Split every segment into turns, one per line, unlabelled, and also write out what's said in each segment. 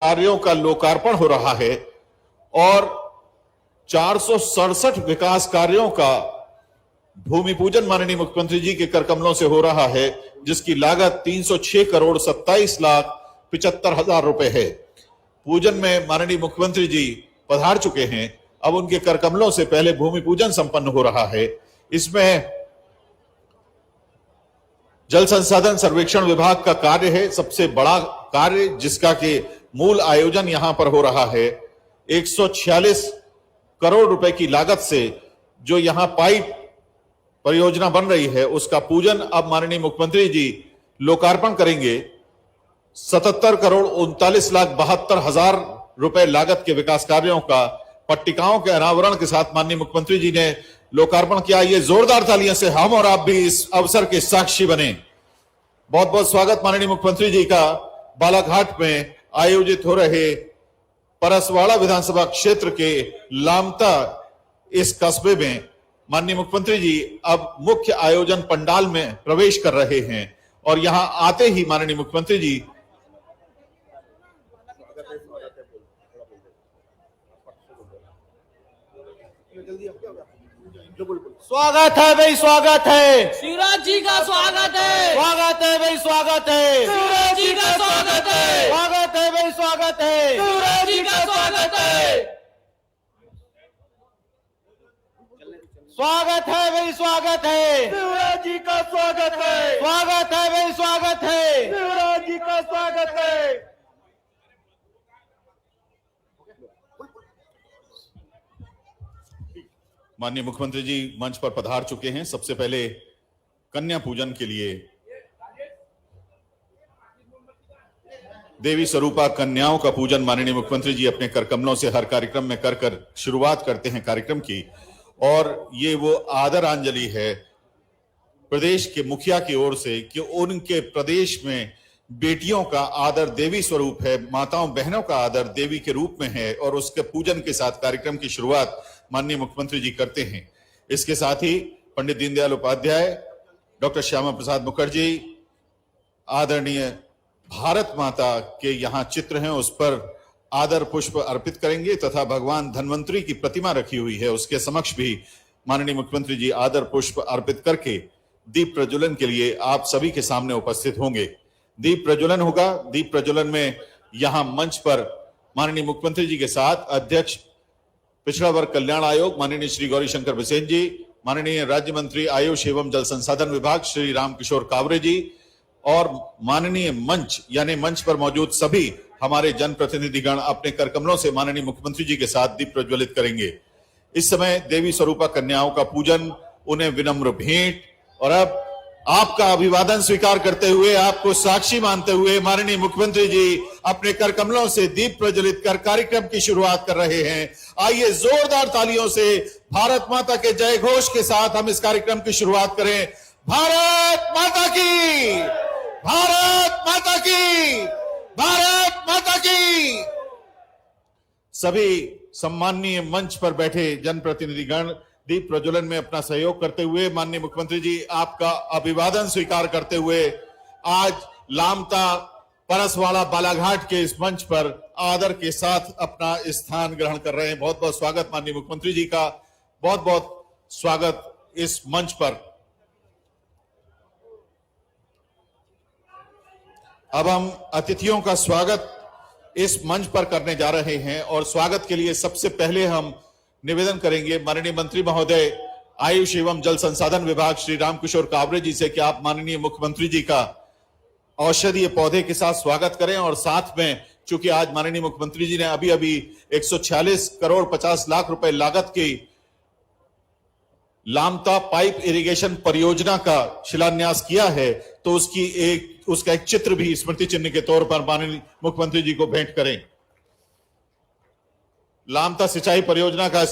कार्यों का लोकार्पण हो रहा है और 467 विकास कार्यों का भूमि पूजन माननीय मुख्यमंत्री जी के कर कमलों से हो रहा है, जिसकी लागत 306 करोड़ 27 लाख 75 हजार रुपए है। पूजन में माननीय मुख्यमंत्री जी पधार चुके हैं। अब उनके कर कमलों से पहले भूमि पूजन संपन्न हो रहा है। इसमें जल संसाधन सर्वेक्षण विभाग का कार्य है, सबसे बड़ा कार्य, जिसका कि मूल आयोजन यहां पर हो रहा है। 146 करोड़ रुपए की लागत से जो यहां पाइप परियोजना बन रही है, उसका पूजन अब माननीय मुख्यमंत्री जी लोकार्पण करेंगे। 77 करोड़ 39 लाख 72 हजार रुपए लागत के विकास कार्यों का पट्टिकाओं के अनावरण के साथ माननीय मुख्यमंत्री जी ने लोकार्पण किया। ये जोरदार तालियों से हम और आप भी इस अवसर के साक्षी बने। बहुत बहुत स्वागत माननीय मुख्यमंत्री जी का बालाघाट में आयोजित हो रहे परसवाड़ा विधानसभा क्षेत्र के लामता इस कस्बे में माननीय मुख्यमंत्री जी अब मुख्य आयोजन पंडाल में प्रवेश कर रहे हैं और यहां आते ही माननीय मुख्यमंत्री जी
स्वागत है भाई, स्वागत है
शिवराज जी का, स्वागत है।
स्वागत है भाई, स्वागत है
शिवराज जी का, स्वागत है।
स्वागत है भाई, स्वागत है
शिवराज जी का, स्वागत है।
स्वागत है भाई, स्वागत है
शिवराज जी का, स्वागत है।
स्वागत है भाई, स्वागत है
शिवराज जी का, स्वागत है।
माननीय मुख्यमंत्री जी मंच पर पधार चुके हैं। सबसे पहले कन्या पूजन के लिए देवी स्वरूपा कन्याओं का पूजन माननीय मुख्यमंत्री जी अपने कर कमलों से हर कार्यक्रम में कर शुरुआत करते हैं कार्यक्रम की, और ये वो आदरांजलि है प्रदेश के मुखिया की ओर से कि उनके प्रदेश में बेटियों का आदर देवी स्वरूप है, माताओं बहनों का आदर देवी के रूप में है, और उसके पूजन के साथ कार्यक्रम की शुरुआत माननीय मुख्यमंत्री जी करते हैं। इसके साथ ही पंडित दीनदयाल उपाध्याय, डॉक्टर श्यामा प्रसाद मुखर्जी, आदरणीय भारत माता के यहाँ चित्र हैं, उस पर आदर पुष्प अर्पित करेंगे तथा भगवान धन्वंतरी की प्रतिमा रखी हुई है, उसके समक्ष भी माननीय मुख्यमंत्री जी आदर पुष्प अर्पित करके दीप प्रज्वलन के लिए आप सभी के सामने उपस्थित होंगे। दीप प्रज्वलन होगा। दीप प्रज्वलन में यहां मंच पर माननीय मुख्यमंत्री जी के साथ अध्यक्ष पिछड़ा वर्ग कल्याण आयोग माननीय श्री गौरीशंकर बिसेन जी, माननीय राज्य मंत्री आयुष एवं जल संसाधन विभाग श्री रामकिशोर कावरे जी, और माननीय मंच यानी मंच पर मौजूद सभी हमारे जनप्रतिनिधिगण अपने कर कमलों से माननीय मुख्यमंत्री जी के साथ दीप प्रज्वलित करेंगे। इस समय देवी स्वरूपा कन्याओं का पूजन, उन्हें विनम्र भेंट और अब आपका अभिवादन स्वीकार करते हुए, आपको साक्षी मानते हुए माननीय मुख्यमंत्री जी अपने कर कमलों से दीप प्रज्वलित कर कार्यक्रम की शुरुआत कर रहे हैं। आइए जोरदार तालियों से भारत माता के जय घोष के साथ हम इस कार्यक्रम की शुरुआत करें। भारत माता की, भारत माता की, भारत माता की। सभी सम्माननीय मंच पर बैठे जनप्रतिनिधिगण दीप प्रज्वलन में अपना सहयोग करते हुए माननीय मुख्यमंत्री जी आपका अभिवादन स्वीकार करते हुए आज लामता परसवाड़ा बालाघाट के इस मंच पर आदर के साथ अपना स्थान ग्रहण कर रहे हैं। बहुत बहुत स्वागत माननीय मुख्यमंत्री जी का, बहुत बहुत स्वागत इस मंच पर। अब हम अतिथियों का स्वागत इस मंच पर करने जा रहे हैं और स्वागत के लिए सबसे पहले हम निवेदन करेंगे माननीय मंत्री महोदय आयुष एवं जल संसाधन विभाग श्री रामकिशोर कावरे जी से कि आप माननीय मुख्यमंत्री जी का औषधीय पौधे के साथ स्वागत करें, और साथ में चूंकि आज माननीय मुख्यमंत्री जी ने अभी अभी 146 करोड़ 50 लाख रुपए लागत की लामता पाइप इरिगेशन परियोजना का शिलान्यास किया है, तो उसका एक चित्र भी स्मृति चिन्ह के तौर पर माननीय मुख्यमंत्री जी को भेंट करें। लामता सिंचाई परियोजना का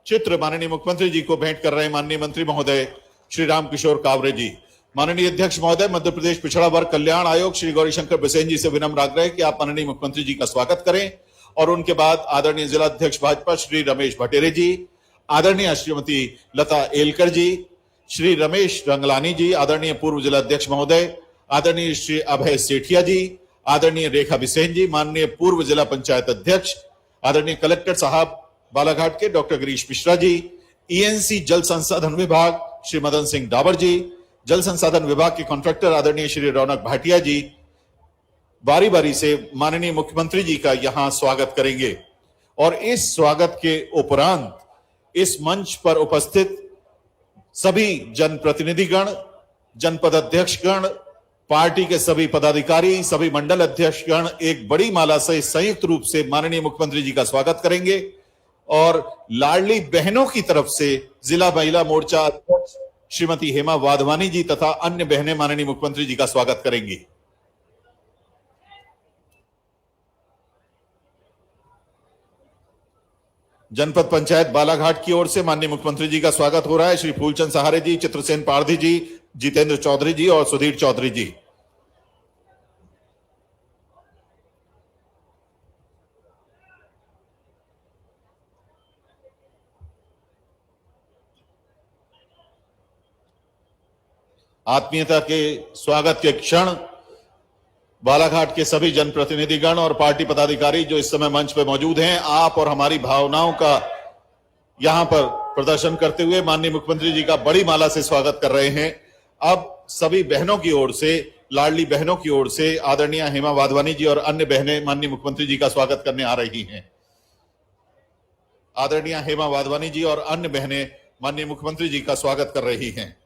चित्र माननीय मुख्यमंत्री जी को भेंट कर रहे हैं माननीय मंत्री महोदय श्री रामकिशोर कावरे जी। माननीय अध्यक्ष महोदय मध्य प्रदेश पिछड़ा वर्ग कल्याण आयोग श्री गौरीशंकर बिसेन जी से विनम्र आग्रह है कि आप माननीय मुख्यमंत्री जी का स्वागत करें, और उनके बाद आदरणीय जिला अध्यक्ष भाजपा श्री रमेश भटेरे जी, आदरणीय श्रीमती लता एलकर जी, श्री रमेश रंगलानी जी, आदरणीय पूर्व जिला अध्यक्ष महोदय, आदरणीय श्री अभय सेठिया जी, आदरणीय रेखा बिसेन जी, माननीय पूर्व जिला पंचायत अध्यक्ष आदरणीय कलेक्टर साहब बालाघाट के डॉक्टर गिरीश मिश्रा जी, ईएनसी जल संसाधन विभाग श्री मदन सिंह डाबर जी, जल संसाधन विभाग के कॉन्ट्रैक्टर आदरणीय श्री रौनक भाटिया जी बारी बारी से माननीय मुख्यमंत्री जी का यहां स्वागत करेंगे। और इस स्वागत के उपरांत इस मंच पर उपस्थित सभी जनप्रतिनिधिगण, जनपद अध्यक्षगण, पार्टी के सभी पदाधिकारी, सभी मंडल अध्यक्षगण एक बड़ी माला से संयुक्त रूप से माननीय मुख्यमंत्री जी का स्वागत करेंगे। और लाडली बहनों की तरफ से जिला महिला मोर्चा अध्यक्ष श्रीमती हेमा वाधवानी जी तथा अन्य बहनें माननीय मुख्यमंत्री जी का स्वागत करेंगी। जनपद पंचायत बालाघाट की ओर से माननीय मुख्यमंत्री जी का स्वागत हो रहा है। श्री फूलचंद सहारे जी, चित्रसेन पारधी जी, जितेंद्र चौधरी जी और सुधीर चौधरी जी। आत्मीयता के स्वागत के क्षण बालाघाट के सभी जनप्रतिनिधिगण और पार्टी पदाधिकारी जो इस समय मंच पर मौजूद हैं, आप और हमारी भावनाओं का यहां पर प्रदर्शन करते हुए माननीय मुख्यमंत्री जी का बड़ी माला से स्वागत कर रहे हैं। अब सभी बहनों की ओर से, लाडली बहनों की ओर से आदरणीय हेमा वाधवानी जी और अन्य बहनें माननीय मुख्यमंत्री जी का स्वागत करने आ रही हैं। आदरणीय हेमा वाधवानी जी और अन्य बहनें माननीय मुख्यमंत्री जी का स्वागत कर रही हैं।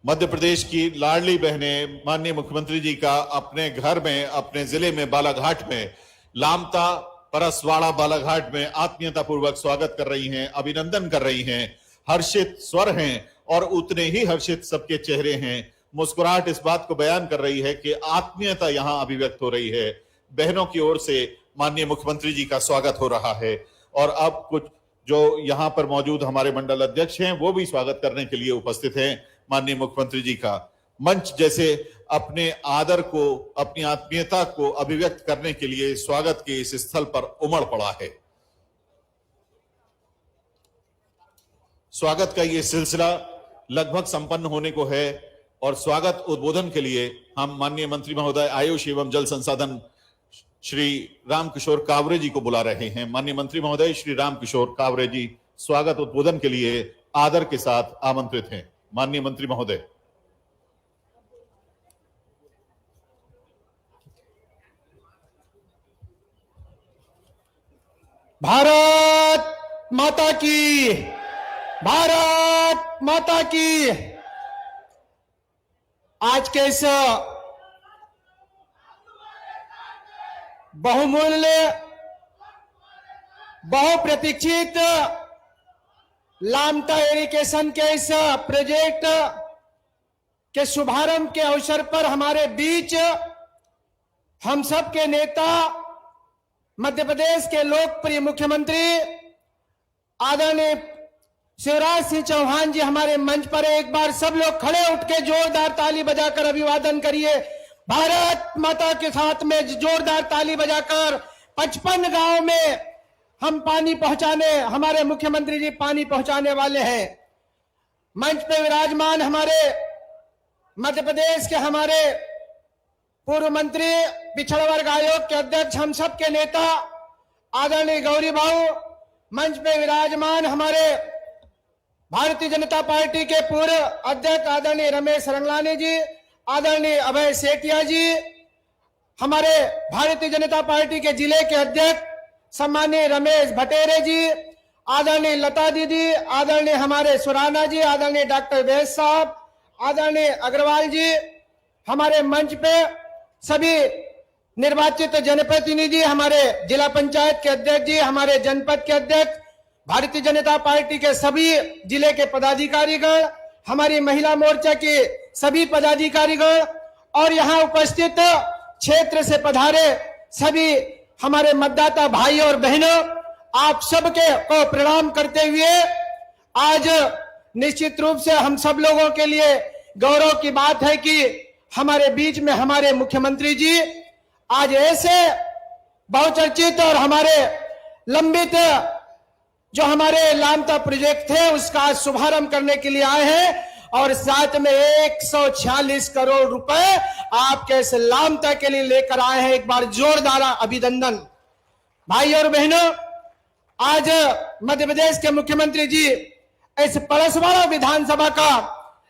मध्य प्रदेश की लाडली बहनें माननीय मुख्यमंत्री जी का अपने घर में, अपने जिले में बालाघाट में, लामता परसवाड़ा बालाघाट में आत्मीयता पूर्वक स्वागत कर रही हैं, अभिनंदन कर रही हैं। हर्षित स्वर हैं और उतने ही हर्षित सबके चेहरे हैं। मुस्कुराहट इस बात को बयान कर रही है कि आत्मीयता यहां अभिव्यक्त हो रही है। बहनों की ओर से माननीय मुख्यमंत्री जी का स्वागत हो रहा है। और अब कुछ जो यहां पर मौजूद हमारे मंडल अध्यक्ष हैं वो भी स्वागत करने के लिए उपस्थित हैं माननीय मुख्यमंत्री जी का। मंच जैसे अपने आदर को, अपनी आत्मीयता को अभिव्यक्त करने के लिए स्वागत के इस स्थल पर उमड़ पड़ा है। स्वागत का ये सिलसिला लगभग संपन्न होने को है और स्वागत उद्बोधन के लिए हम माननीय मंत्री महोदय आयुष एवं जल संसाधन श्री रामकिशोर कावरे जी को बुला रहे हैं। माननीय मंत्री महोदय श्री रामकिशोर कावरे जी स्वागत उद्बोधन के लिए आदर के साथ आमंत्रित हैं। माननीय मंत्री महोदय।
भारत माता की, भारत माता की। आज के इस बहुमूल्य, बहुप्रतीक्षित लामता इरिगेशन के इस प्रोजेक्ट के शुभारंभ के अवसर पर हमारे बीच हम सब के नेता, मध्य प्रदेश के लोकप्रिय मुख्यमंत्री आदरणीय शिवराज सिंह चौहान जी हमारे मंच पर। एक बार सब लोग खड़े उठ के जोरदार ताली बजाकर अभिवादन करिए। भारत माता के साथ में जोरदार ताली बजाकर 55 गांव में हम पानी पहुंचाने, हमारे मुख्यमंत्री जी पानी पहुंचाने वाले हैं। मंच पे विराजमान हमारे मध्य प्रदेश के हमारे पूर्व मंत्री, पिछड़ा वर्ग आयोग के अध्यक्ष, हम सब के नेता आदरणीय गौरी भाऊ, मंच पे विराजमान हमारे भारतीय जनता पार्टी के पूर्व अध्यक्ष आदरणीय रमेश रंगलानी जी, आदरणीय अभय सेठिया जी, हमारे भारतीय जनता पार्टी के जिले के अध्यक्ष सम्मानीय रमेश भटेरे जी, आदरणीय लता दीदी, आदरणीय हमारे सुराना जी, आदरणीय डॉक्टर वैद साहब, आदरणीय अग्रवाल जी, हमारे मंच पे सभी निर्वाचित जनप्रतिनिधि, हमारे जिला पंचायत के अध्यक्ष जी, हमारे जनपद के अध्यक्ष, भारतीय जनता पार्टी के सभी जिले के पदाधिकारीगण, हमारी महिला मोर्चा के सभी पदाधिकारीगण और यहाँ उपस्थित क्षेत्र से पधारे सभी हमारे मतदाता भाई और बहनों, आप सबके को प्रणाम करते हुए आज निश्चित रूप से हम सब लोगों के लिए गौरव की बात है कि हमारे बीच में हमारे मुख्यमंत्री जी आज ऐसे बहुचर्चित और हमारे लंबित जो हमारे लामता प्रोजेक्ट थे उसका शुभारंभ करने के लिए आए हैं और साथ में 146 करोड़ रुपए आपके इस लामता के लिए लेकर आए हैं। एक बार जोरदार अभिनंदन। भाई और बहनों, आज मध्य प्रदेश के मुख्यमंत्री जी इस पलसवाड़ा विधानसभा का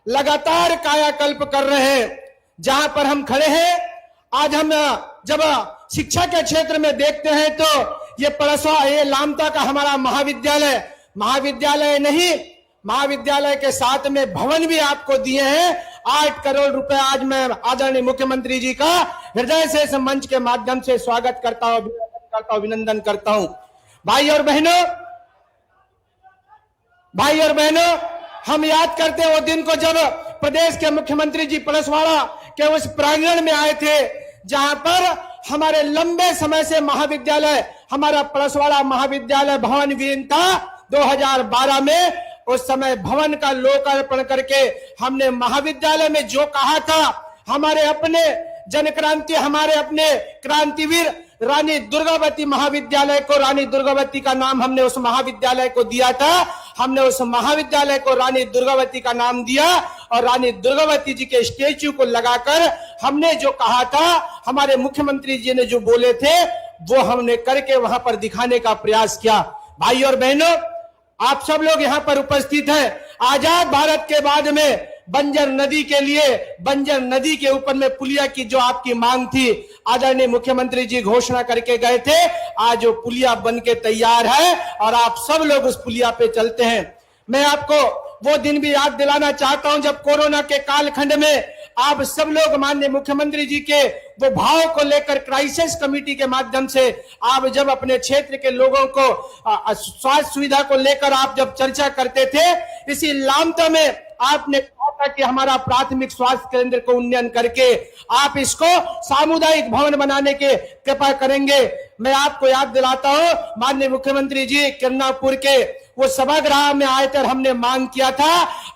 लगातार कायाकल्प कर रहे हैं। जहां पर हम खड़े हैं, आज हम जब शिक्षा के क्षेत्र में देखते हैं तो ये पलसवाड़ा, ये लामता का हमारा महाविद्यालय नहीं, महाविद्यालय के साथ में भवन भी आपको दिए हैं। 8 करोड़ रुपए आज मैं आदरणीय मुख्यमंत्री जी का हृदय से इस मंच के माध्यम से स्वागत करता हूं, अभिनंदन करता हूं। भाई और बहनों, हम याद करते हैं वो दिन को जब प्रदेश के मुख्यमंत्री जी पलसवाड़ा के उस प्रांगण में आए थे जहां पर हमारे लंबे समय से महाविद्यालय, हमारा पलसवाड़ा महाविद्यालय भवन विहीन था। 2012 में उस समय भवन का लोकार्पण करके हमने महाविद्यालय में जो कहा था, हमारे अपने जन क्रांति, हमारे अपने क्रांतिवीर रानी दुर्गावती महाविद्यालय को, रानी दुर्गावती का नाम हमने उस महाविद्यालय को दिया था। हमने उस महाविद्यालय को रानी दुर्गावती का नाम दिया और रानी दुर्गावती जी के स्टेच्यू को लगाकर हमने जो कहा था, हमारे मुख्यमंत्री जी ने जो बोले थे, वो हमने करके वहां पर दिखाने का प्रयास किया। भाई और बहनों, आप सब लोग यहां पर उपस्थित हैं। आजाद भारत के बाद में बंजर नदी के लिए, बंजर नदी के ऊपर में पुलिया की जो आपकी मांग थी, आदरणीय मुख्यमंत्री जी घोषणा करके गए थे। आज वो पुलिया बन के तैयार है और आप सब लोग उस पुलिया पे चलते हैं। मैं आपको वो दिन भी याद दिलाना चाहता हूं जब कोरोना के कालखंड में आप सब लोग माननीय मुख्यमंत्री जी के वो भाव को लेकर क्राइसिस कमेटी के माध्यम से आप जब अपने क्षेत्र के लोगों को स्वास्थ्य सुविधा को लेकर आप जब चर्चा करते थे, इसी लामता में आपने कहा था कि हमारा प्राथमिक स्वास्थ्य केंद्र को उन्नयन करके आप इसको सामुदायिक भवन बनाने के कृपा करेंगे। मैं आपको याद दिलाता हूं, माननीय मुख्यमंत्री जी किरनापुर के वो सभागृह में आए थे और हमने मांग किया था,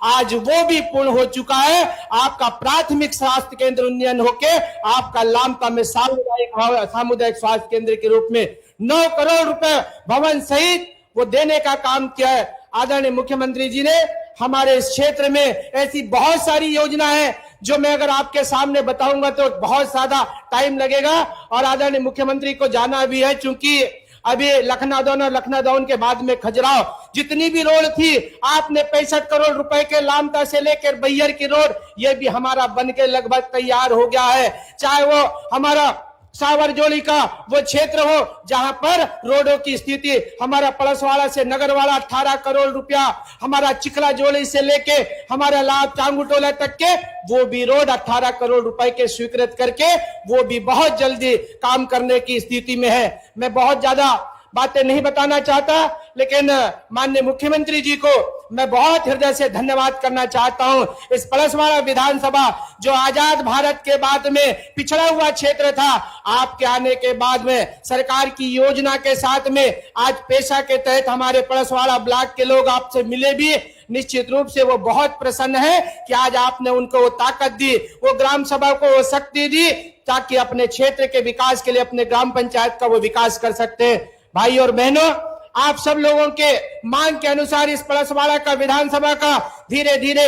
आज वो भी पूर्ण हो चुका है। आपका प्राथमिक स्वास्थ्य केंद्र उन्नयन होके आपका लामता में सामुदायिक स्वास्थ्य केंद्र के रूप में 9 करोड़ रुपए भवन सहित वो देने का काम किया है। आदरणीय मुख्यमंत्री जी ने हमारे इस क्षेत्र में ऐसी बहुत सारी योजना है जो मैं अगर आपके सामने बताऊंगा तो बहुत ज्यादा टाइम लगेगा और आदरणीय मुख्यमंत्री को जाना भी है, चूंकि अभी लखनादौन के बाद में खजुराहो जितनी भी रोड थी, आपने 65 करोड़ रुपए के लामता से लेकर बैयर की रोड, ये भी हमारा बन के लगभग तैयार हो गया है। चाहे वो हमारा सावरजोली का वो क्षेत्र हो जहां पर रोडों की स्थिति, हमारा पलसवाड़ा से नगरवाड़ा 18 करोड़ रुपया, हमारा चिखला जोली से लेके हमारा लाभ टांगुटोला तक के वो भी रोड 18 करोड़ रुपए के स्वीकृत करके वो भी बहुत जल्दी काम करने की स्थिति में है। मैं बहुत ज्यादा बातें नहीं बताना चाहता, लेकिन माननीय मुख्यमंत्री जी को मैं बहुत हृदय से धन्यवाद करना चाहता हूं। इस पलसवाड़ा विधानसभा जो आजाद भारत के बाद में पिछड़ा हुआ क्षेत्र था, आपके आने के बाद में सरकार की योजना के साथ में आज पेशा के तहत हमारे पलसवाड़ा ब्लॉक के लोग आपसे मिले भी, निश्चित रूप से वो बहुत प्रसन्न है कि आज आपने उनको वो ताकत दी, वो ग्राम सभा को वो शक्ति दी ताकि अपने क्षेत्र के विकास के लिए अपने ग्राम पंचायत का वो विकास कर सकते हैं। भाई और बहनों, आप सब लोगों के मांग के अनुसार इस पलसवाड़ा का विधानसभा का धीरे धीरे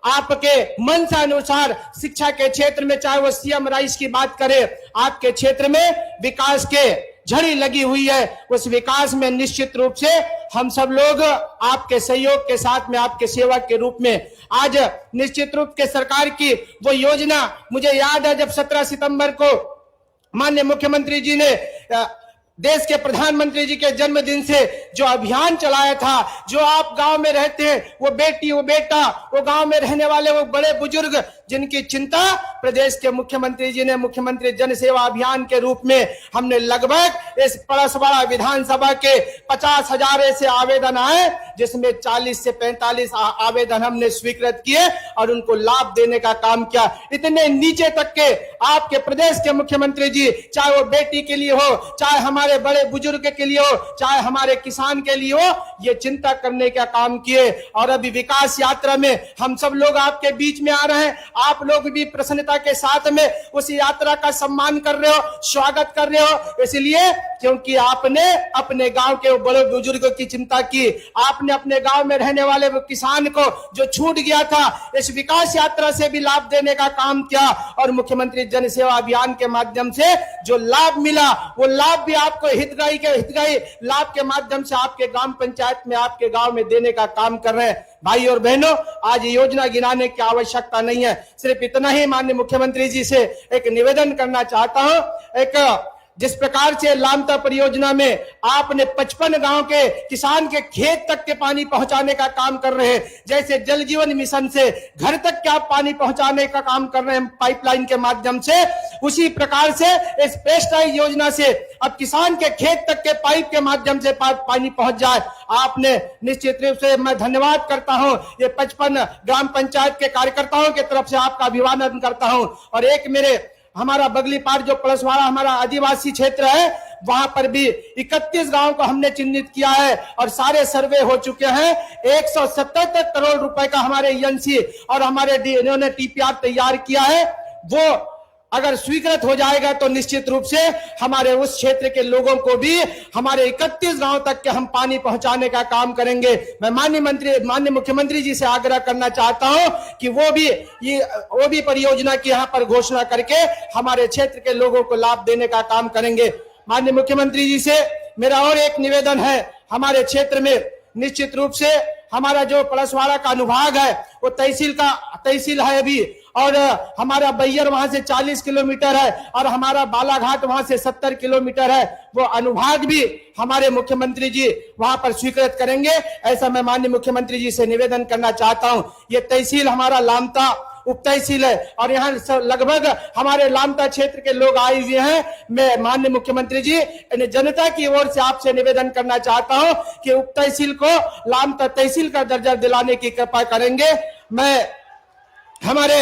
आपके मन से अनुसार शिक्षा के क्षेत्र में, चाहे वो सीएम राइस की बात करें, आपके क्षेत्र में विकास के झड़ी लगी हुई है। उस विकास में निश्चित रूप से हम सब लोग आपके सहयोग के साथ में, आपके सेवक के रूप में आज निश्चित रूप के सरकार की वो योजना, मुझे याद है जब 17 सितंबर को माननीय मुख्यमंत्री जी ने देश के प्रधानमंत्री जी के जन्मदिन से जो अभियान चलाया था, जो आप गांव में रहते हैं, वो बेटी वो बेटा, वो गांव में रहने वाले वो बड़े बुजुर्ग जिनकी चिंता प्रदेश के मुख्यमंत्री जी ने मुख्यमंत्री जन सेवा अभियान के रूप में हमने लगभग इस पलसवाड़ा विधानसभा के 50,000 ऐसे आवेदन आए, जिसमें 40 से 45 आवेदन हमने स्वीकृत किए और उनको लाभ देने का काम किया। इतने नीचे तक के आपके प्रदेश के मुख्यमंत्री जी, चाहे वो बेटी के लिए हो, चाहे हमारे हमारे बड़े बुजुर्ग के लिए हो, चाहे हमारे किसान के लिए हो, ये चिंता करने का काम किए। और अभी विकास यात्रा में हम सब लोग आपके बीच में आ रहे हैं, आप लोग भी प्रसन्नता के साथ में उस यात्रा का सम्मान कर रहे हो, स्वागत कर रहे हो, इसलिए क्योंकि आपने अपने गांव के बड़े बुजुर्गों की चिंता की, आपने अपने गांव में रहने वाले वो किसान को जो छूट गया था, इस विकास यात्रा से भी लाभ देने का काम किया। और मुख्यमंत्री जन सेवा अभियान के माध्यम से जो लाभ मिला, वो लाभ भी आपको हितग्राही लाभ के माध्यम से आपके ग्राम पंचायत में, आपके गांव में देने का काम कर रहे हैं। भाई और बहनों, आज योजना गिनाने की आवश्यकता नहीं है, सिर्फ इतना ही माननीय मुख्यमंत्री जी से एक निवेदन करना चाहता हूं। एक जिस प्रकार से लामता परियोजना में आपने 55 गांव के किसान के खेत तक के पानी पहुंचाने का काम कर रहे हैं, जैसे जल जीवन मिशन से घर तक के आप पानी पहुंचाने का काम कर रहे हैं पाइपलाइन के माध्यम से, उसी प्रकार से इस पेस्टाइज योजना से अब किसान के खेत तक के पाइप के माध्यम से पानी पहुंच जाए। आपने निश्चित रूप से मैं धन्यवाद करता हूं, ये 55 ग्राम पंचायत के कार्यकर्ताओं की तरफ से आपका अभिवादन करता हूं। और एक मेरे हमारा बगली पार जो पलसवाड़ा हमारा आदिवासी क्षेत्र है, वहां पर भी 31 गांव को हमने चिन्हित किया है और सारे सर्वे हो चुके हैं। 177 करोड़ रुपए का हमारे एजेंसी और हमारे इन्होंने टीपीआर तैयार किया है, वो अगर स्वीकृत हो जाएगा तो निश्चित रूप से हमारे उस क्षेत्र के लोगों को भी हमारे 31 गांव तक के हम पानी पहुंचाने का काम करेंगे। मैं माननीय मुख्यमंत्री जी से आग्रह करना चाहता हूं कि वो भी परियोजना की यहां पर घोषणा करके हमारे क्षेत्र के लोगों को लाभ देने का काम करेंगे। माननीय मुख्यमंत्री जी से मेरा और एक निवेदन है, हमारे क्षेत्र में निश्चित रूप से हमारा जो पलसवाड़ा का अनुभाग है वो तहसील है अभी, और हमारा बैयर वहां से 40 किलोमीटर है और हमारा बालाघाट वहां से 70 किलोमीटर है। वो अनुभाग भी हमारे मुख्यमंत्री जी वहां पर स्वीकृत करेंगे, ऐसा मैं माननीय मुख्यमंत्री जी से निवेदन करना चाहता हूं। ये तहसील हमारा लामता उप तहसील है और यहाँ लगभग हमारे लामता क्षेत्र के लोग आए हुए हैं। मैं माननीय मुख्यमंत्री जी जनता की ओर से आपसे निवेदन करना चाहता हूं कि उप तहसील को लामता तहसील का दर्जा दिलाने की कृपा करेंगे। मैं हमारे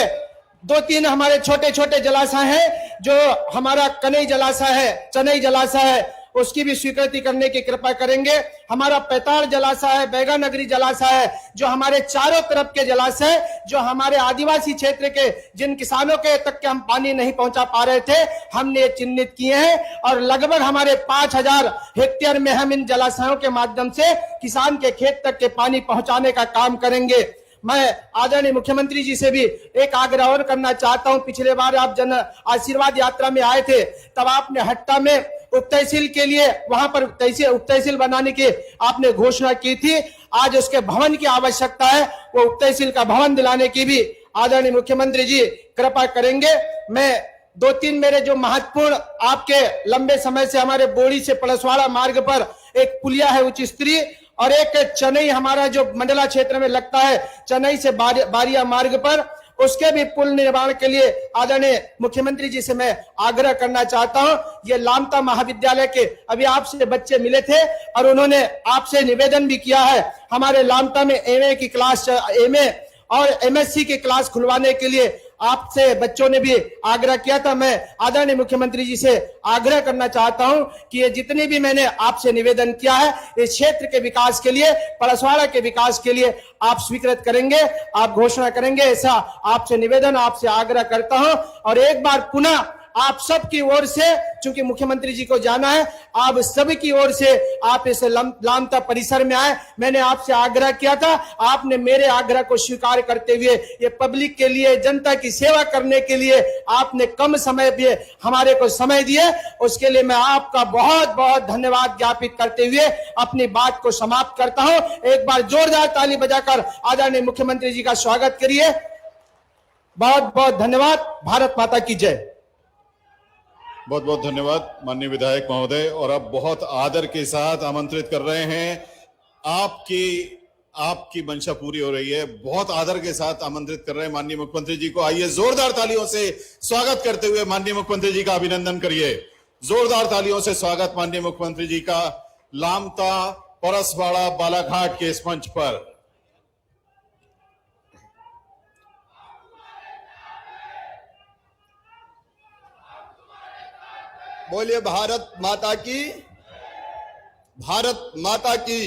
2-3 हमारे छोटे छोटे जलाशय हैं, जो हमारा कनई जलाशय है, चनई जलाशय है, उसकी भी स्वीकृति करने की कृपा करेंगे। हमारा पैताड़ जलाशय है, बैगानगरी जलाशय है, जो हमारे चारों तरफ के जलाशय, जो हमारे आदिवासी क्षेत्र के जिन किसानों के तक के हम पानी नहीं पहुंचा पा रहे थे, हमने ये चिन्हित किए हैं और लगभग हमारे 5000 हेक्टेयर में हम इन जलाशयों के माध्यम से किसान के खेत तक के पानी पहुंचाने का काम करेंगे। मैं आदरणीय मुख्यमंत्री जी से भी एक आग्रह और करना चाहता हूं। पिछले बार आप जन आशीर्वाद यात्रा में आए थे, तब आपने हट्टा में उप तहसील के लिए वहां पर उप तहसील बनाने की आपने घोषणा की थी। आज उसके भवन की आवश्यकता है, वो उप तहसील का भवन दिलाने की भी आदरणीय मुख्यमंत्री जी कृपा करेंगे। मैं 2-3 मेरे जो महत्वपूर्ण आपके लंबे समय से हमारे बोड़ी से पलसवाड़ा मार्ग पर एक पुलिया है उच्च स्तरीय, और एक चेन्नई हमारा जो मंडला क्षेत्र में लगता है, चेन्नई से बारिया मार्ग पर, उसके भी पुल निर्माण के लिए आदरणीय मुख्यमंत्री जी से मैं आग्रह करना चाहता हूं। ये लामता महाविद्यालय के अभी आपसे बच्चे मिले थे और उन्होंने आपसे निवेदन भी किया है, हमारे लामता में एमए और एमएससी की क्लास खुलवाने के लिए आपसे बच्चों ने भी आग्रह किया था। मैं आदरणीय मुख्यमंत्री जी से आग्रह करना चाहता हूं कि ये जितने भी मैंने आपसे निवेदन किया है, इस क्षेत्र के विकास के लिए, पलसवाड़ा के विकास के लिए आप स्वीकृत करेंगे, आप घोषणा करेंगे, ऐसा आपसे निवेदन, आपसे आग्रह करता हूं। और एक बार पुनः आप सबकी ओर से, चूंकि मुख्यमंत्री जी को जाना है, आप सभी की ओर से आप इस लामता परिसर में आए। मैंने आपसे आग्रह किया था, आपने मेरे आग्रह को स्वीकार करते हुए ये पब्लिक के लिए, जनता की सेवा करने के लिए आपने कम समय भी हमारे को समय दिए, उसके लिए मैं आपका बहुत बहुत धन्यवाद ज्ञापित करते हुए अपनी बात को समाप्त करता हूं। एक बार जोरदार ताली बजाकर आदरणीय मुख्यमंत्री जी का स्वागत करिए। बहुत बहुत धन्यवाद। भारत माता की जय।
बहुत बहुत धन्यवाद माननीय विधायक महोदय। और अब बहुत आदर के साथ आमंत्रित कर रहे हैं, आपकी मंशा पूरी हो रही है, बहुत आदर के साथ आमंत्रित कर रहे हैं माननीय मुख्यमंत्री जी को। आइए जोरदार तालियों से स्वागत करते हुए माननीय मुख्यमंत्री जी का अभिनंदन करिए। जोरदार तालियों से स्वागत माननीय मुख्यमंत्री जी का लामता परसवाड़ा बालाघाट के इस मंच पर।
बोलिए भारत माता की भारत माता की,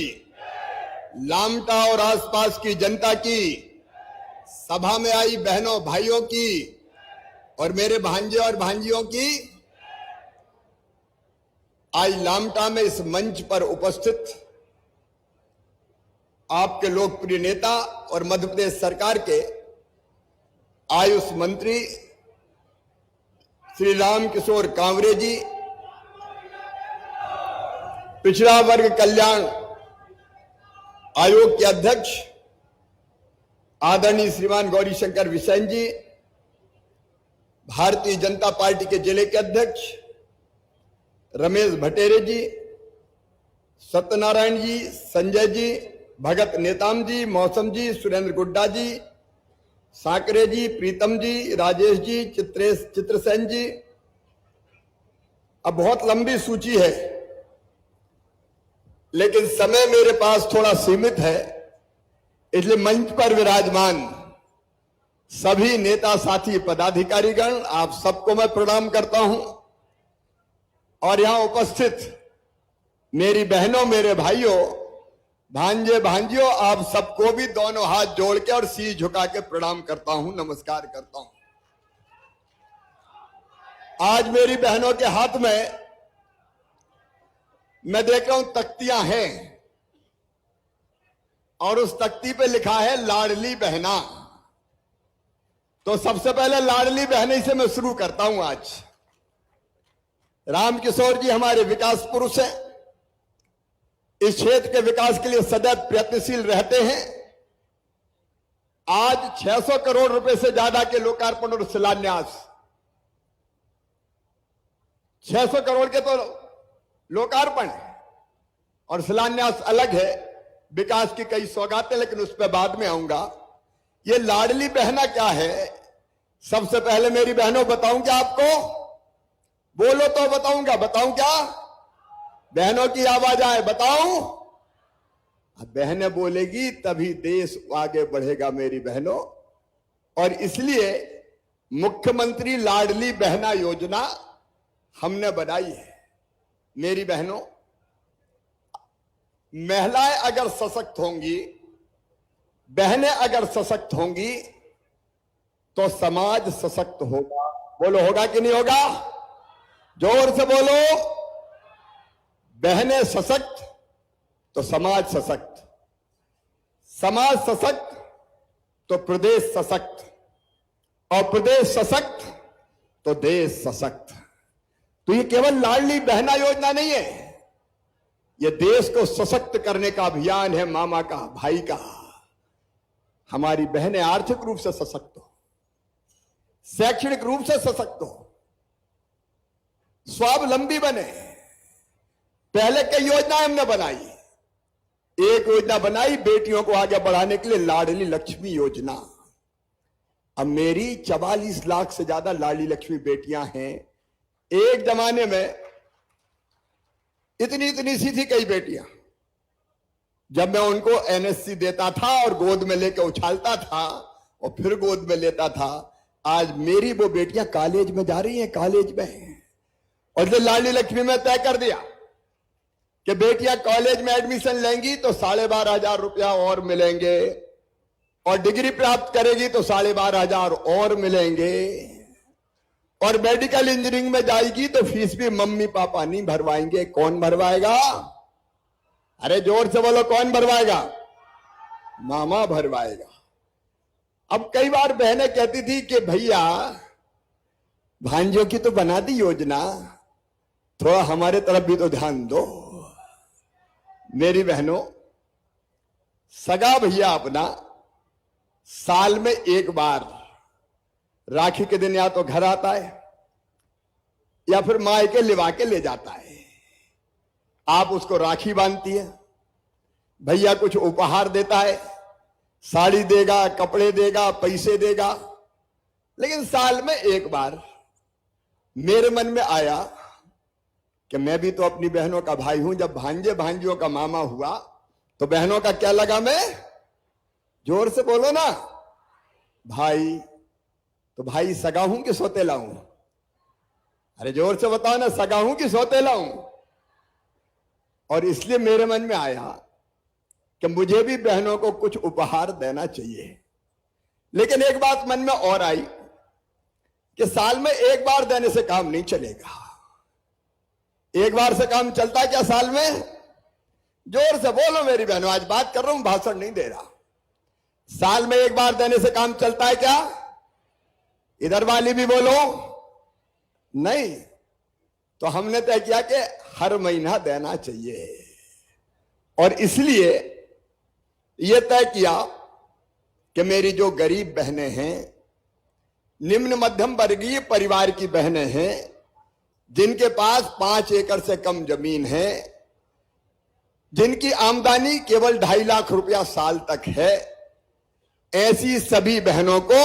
लामटा और आसपास की जनता की, सभा में आई बहनों भाइयों की और मेरे भांजे और भांजियों की, आज लामटा में इस मंच पर उपस्थित आपके लोकप्रिय नेता और मध्य प्रदेश सरकार के आयुष मंत्री श्री रामकिशोर कांवरे जी, पिछड़ा वर्ग कल्याण आयोग के अध्यक्ष आदरणीय श्रीमान गौरीशंकर बिसेन जी, भारतीय जनता पार्टी के जिले के अध्यक्ष रमेश भटेरे जी, सत्यनारायण जी, संजय जी, भगत नेताम जी, मौसम जी, सुरेंद्र गुड्डा जी, साकरे जी, प्रीतम जी, राजेश जी, चित्रसेन जी। अब बहुत लंबी सूची है, लेकिन समय मेरे पास थोड़ा सीमित है, इसलिए मंच पर विराजमान सभी नेता साथी पदाधिकारीगण, आप सबको मैं प्रणाम करता हूं और यहां उपस्थित मेरी बहनों, मेरे भाइयों, भांजे भांजियों, आप सबको भी दोनों हाथ जोड़ के और शीश झुका के प्रणाम करता हूं, नमस्कार करता हूं। आज मेरी बहनों के हाथ में मैं देख रहा हूं तख्तियां हैं और उस तख्ती पे लिखा है लाडली बहना। तो सबसे पहले लाडली बहने से मैं शुरू करता हूं। आज रामकिशोर जी हमारे विकास पुरुष हैं, इस क्षेत्र के विकास के लिए सदैव प्रयत्नशील रहते हैं। आज 600 करोड़ रुपए से ज्यादा के लोकार्पण और शिलान्यास, 600 करोड़ के तो लोकार्पण और शिलान्यास अलग है, विकास की कई सौगातें, लेकिन उस पर बाद में आऊंगा। ये लाडली बहना क्या है? सबसे पहले मेरी बहनों बताऊं क्या आपको? बोलो तो बताऊंगा, बताऊं क्या? बहनों की आवाज आए, बताऊं? अब बहनें बोलेगी तभी देश आगे बढ़ेगा मेरी बहनों। और इसलिए मुख्यमंत्री लाडली बहना योजना हमने बनाई है। मेरी बहनों, महिलाएं अगर सशक्त होंगी, बहनें अगर सशक्त होंगी तो समाज सशक्त होगा। बोलो, होगा कि नहीं होगा? जोर से बोलो। बहनें सशक्त तो समाज सशक्त, समाज सशक्त तो प्रदेश सशक्त, और प्रदेश सशक्त तो देश सशक्त। तो ये केवल लाडली बहना योजना नहीं है, ये देश को सशक्त करने का अभियान है, मामा का, भाई का। हमारी बहनें आर्थिक रूप से सशक्त हो, शैक्षणिक रूप से सशक्त हो, स्वावलंबी बने। पहले कई योजनाएं हमने बनाई। एक योजना बनाई बेटियों को आगे बढ़ाने के लिए, लाडली लक्ष्मी योजना। अब मेरी 44 लाख से ज्यादा लाडली लक्ष्मी बेटियां हैं। एक जमाने में इतनी इतनी सी थी कई बेटियां। जब मैं उनको एनएससी देता था और गोद में लेकर उछालता था और फिर गोद में लेता था, आज मेरी वो बेटियां कॉलेज में जा रही हैं, कॉलेज में। और जो लाडली लक्ष्मी में तय कर दिया कि बेटियां कॉलेज में एडमिशन लेंगी तो 12,500 रुपया और मिलेंगे, और डिग्री प्राप्त करेगी तो 12,500 और मिलेंगे, और मेडिकल इंजीनियरिंग में जाएगी तो फीस भी मम्मी पापा नहीं भरवाएंगे। कौन भरवाएगा? अरे जोर से बोलो, कौन भरवाएगा? मामा भरवाएगा। अब कई बार बहनें कहती थी कि भैया भांजों की तो बना दी योजना, थोड़ा हमारे तरफ भी तो ध्यान दो। मेरी बहनों, सगा भैया अपना साल में एक बार राखी के दिन या तो घर आता है या फिर मायके लिवा के ले जाता है। आप उसको राखी बांधती है, भैया कुछ उपहार देता है, साड़ी देगा, कपड़े देगा, पैसे देगा। लेकिन साल में एक बार मेरे मन में आया कि मैं भी तो अपनी बहनों का भाई हूं। जब भांजे भांजियों का मामा हुआ तो बहनों का क्या लगा? मैं, जोर से बोलो ना, भाई। तो भाई सगा हूं कि सौतेला हूं? अरे जोर से बताओ ना, सगा हूं कि सौतेला हूं? और इसलिए मेरे मन में आया कि मुझे भी बहनों को कुछ उपहार देना चाहिए। लेकिन एक बात मन में और आई कि साल में एक बार देने से काम नहीं चलेगा। एक बार से काम चलता क्या साल में? जोर से बोलो मेरी बहनों, आज बात कर रहा हूं, भाषण नहीं दे रहा। साल में एक बार देने से काम चलता है क्या? इधर वाली भी बोलो। नहीं। तो हमने तय किया कि हर महीना देना चाहिए, और इसलिए यह तय किया कि मेरी जो गरीब बहनें हैं, निम्न मध्यम वर्गीय परिवार की बहनें हैं, जिनके पास 5 एकड़ से कम जमीन है, जिनकी आमदनी केवल 2.5 लाख रुपया साल तक है, ऐसी सभी बहनों को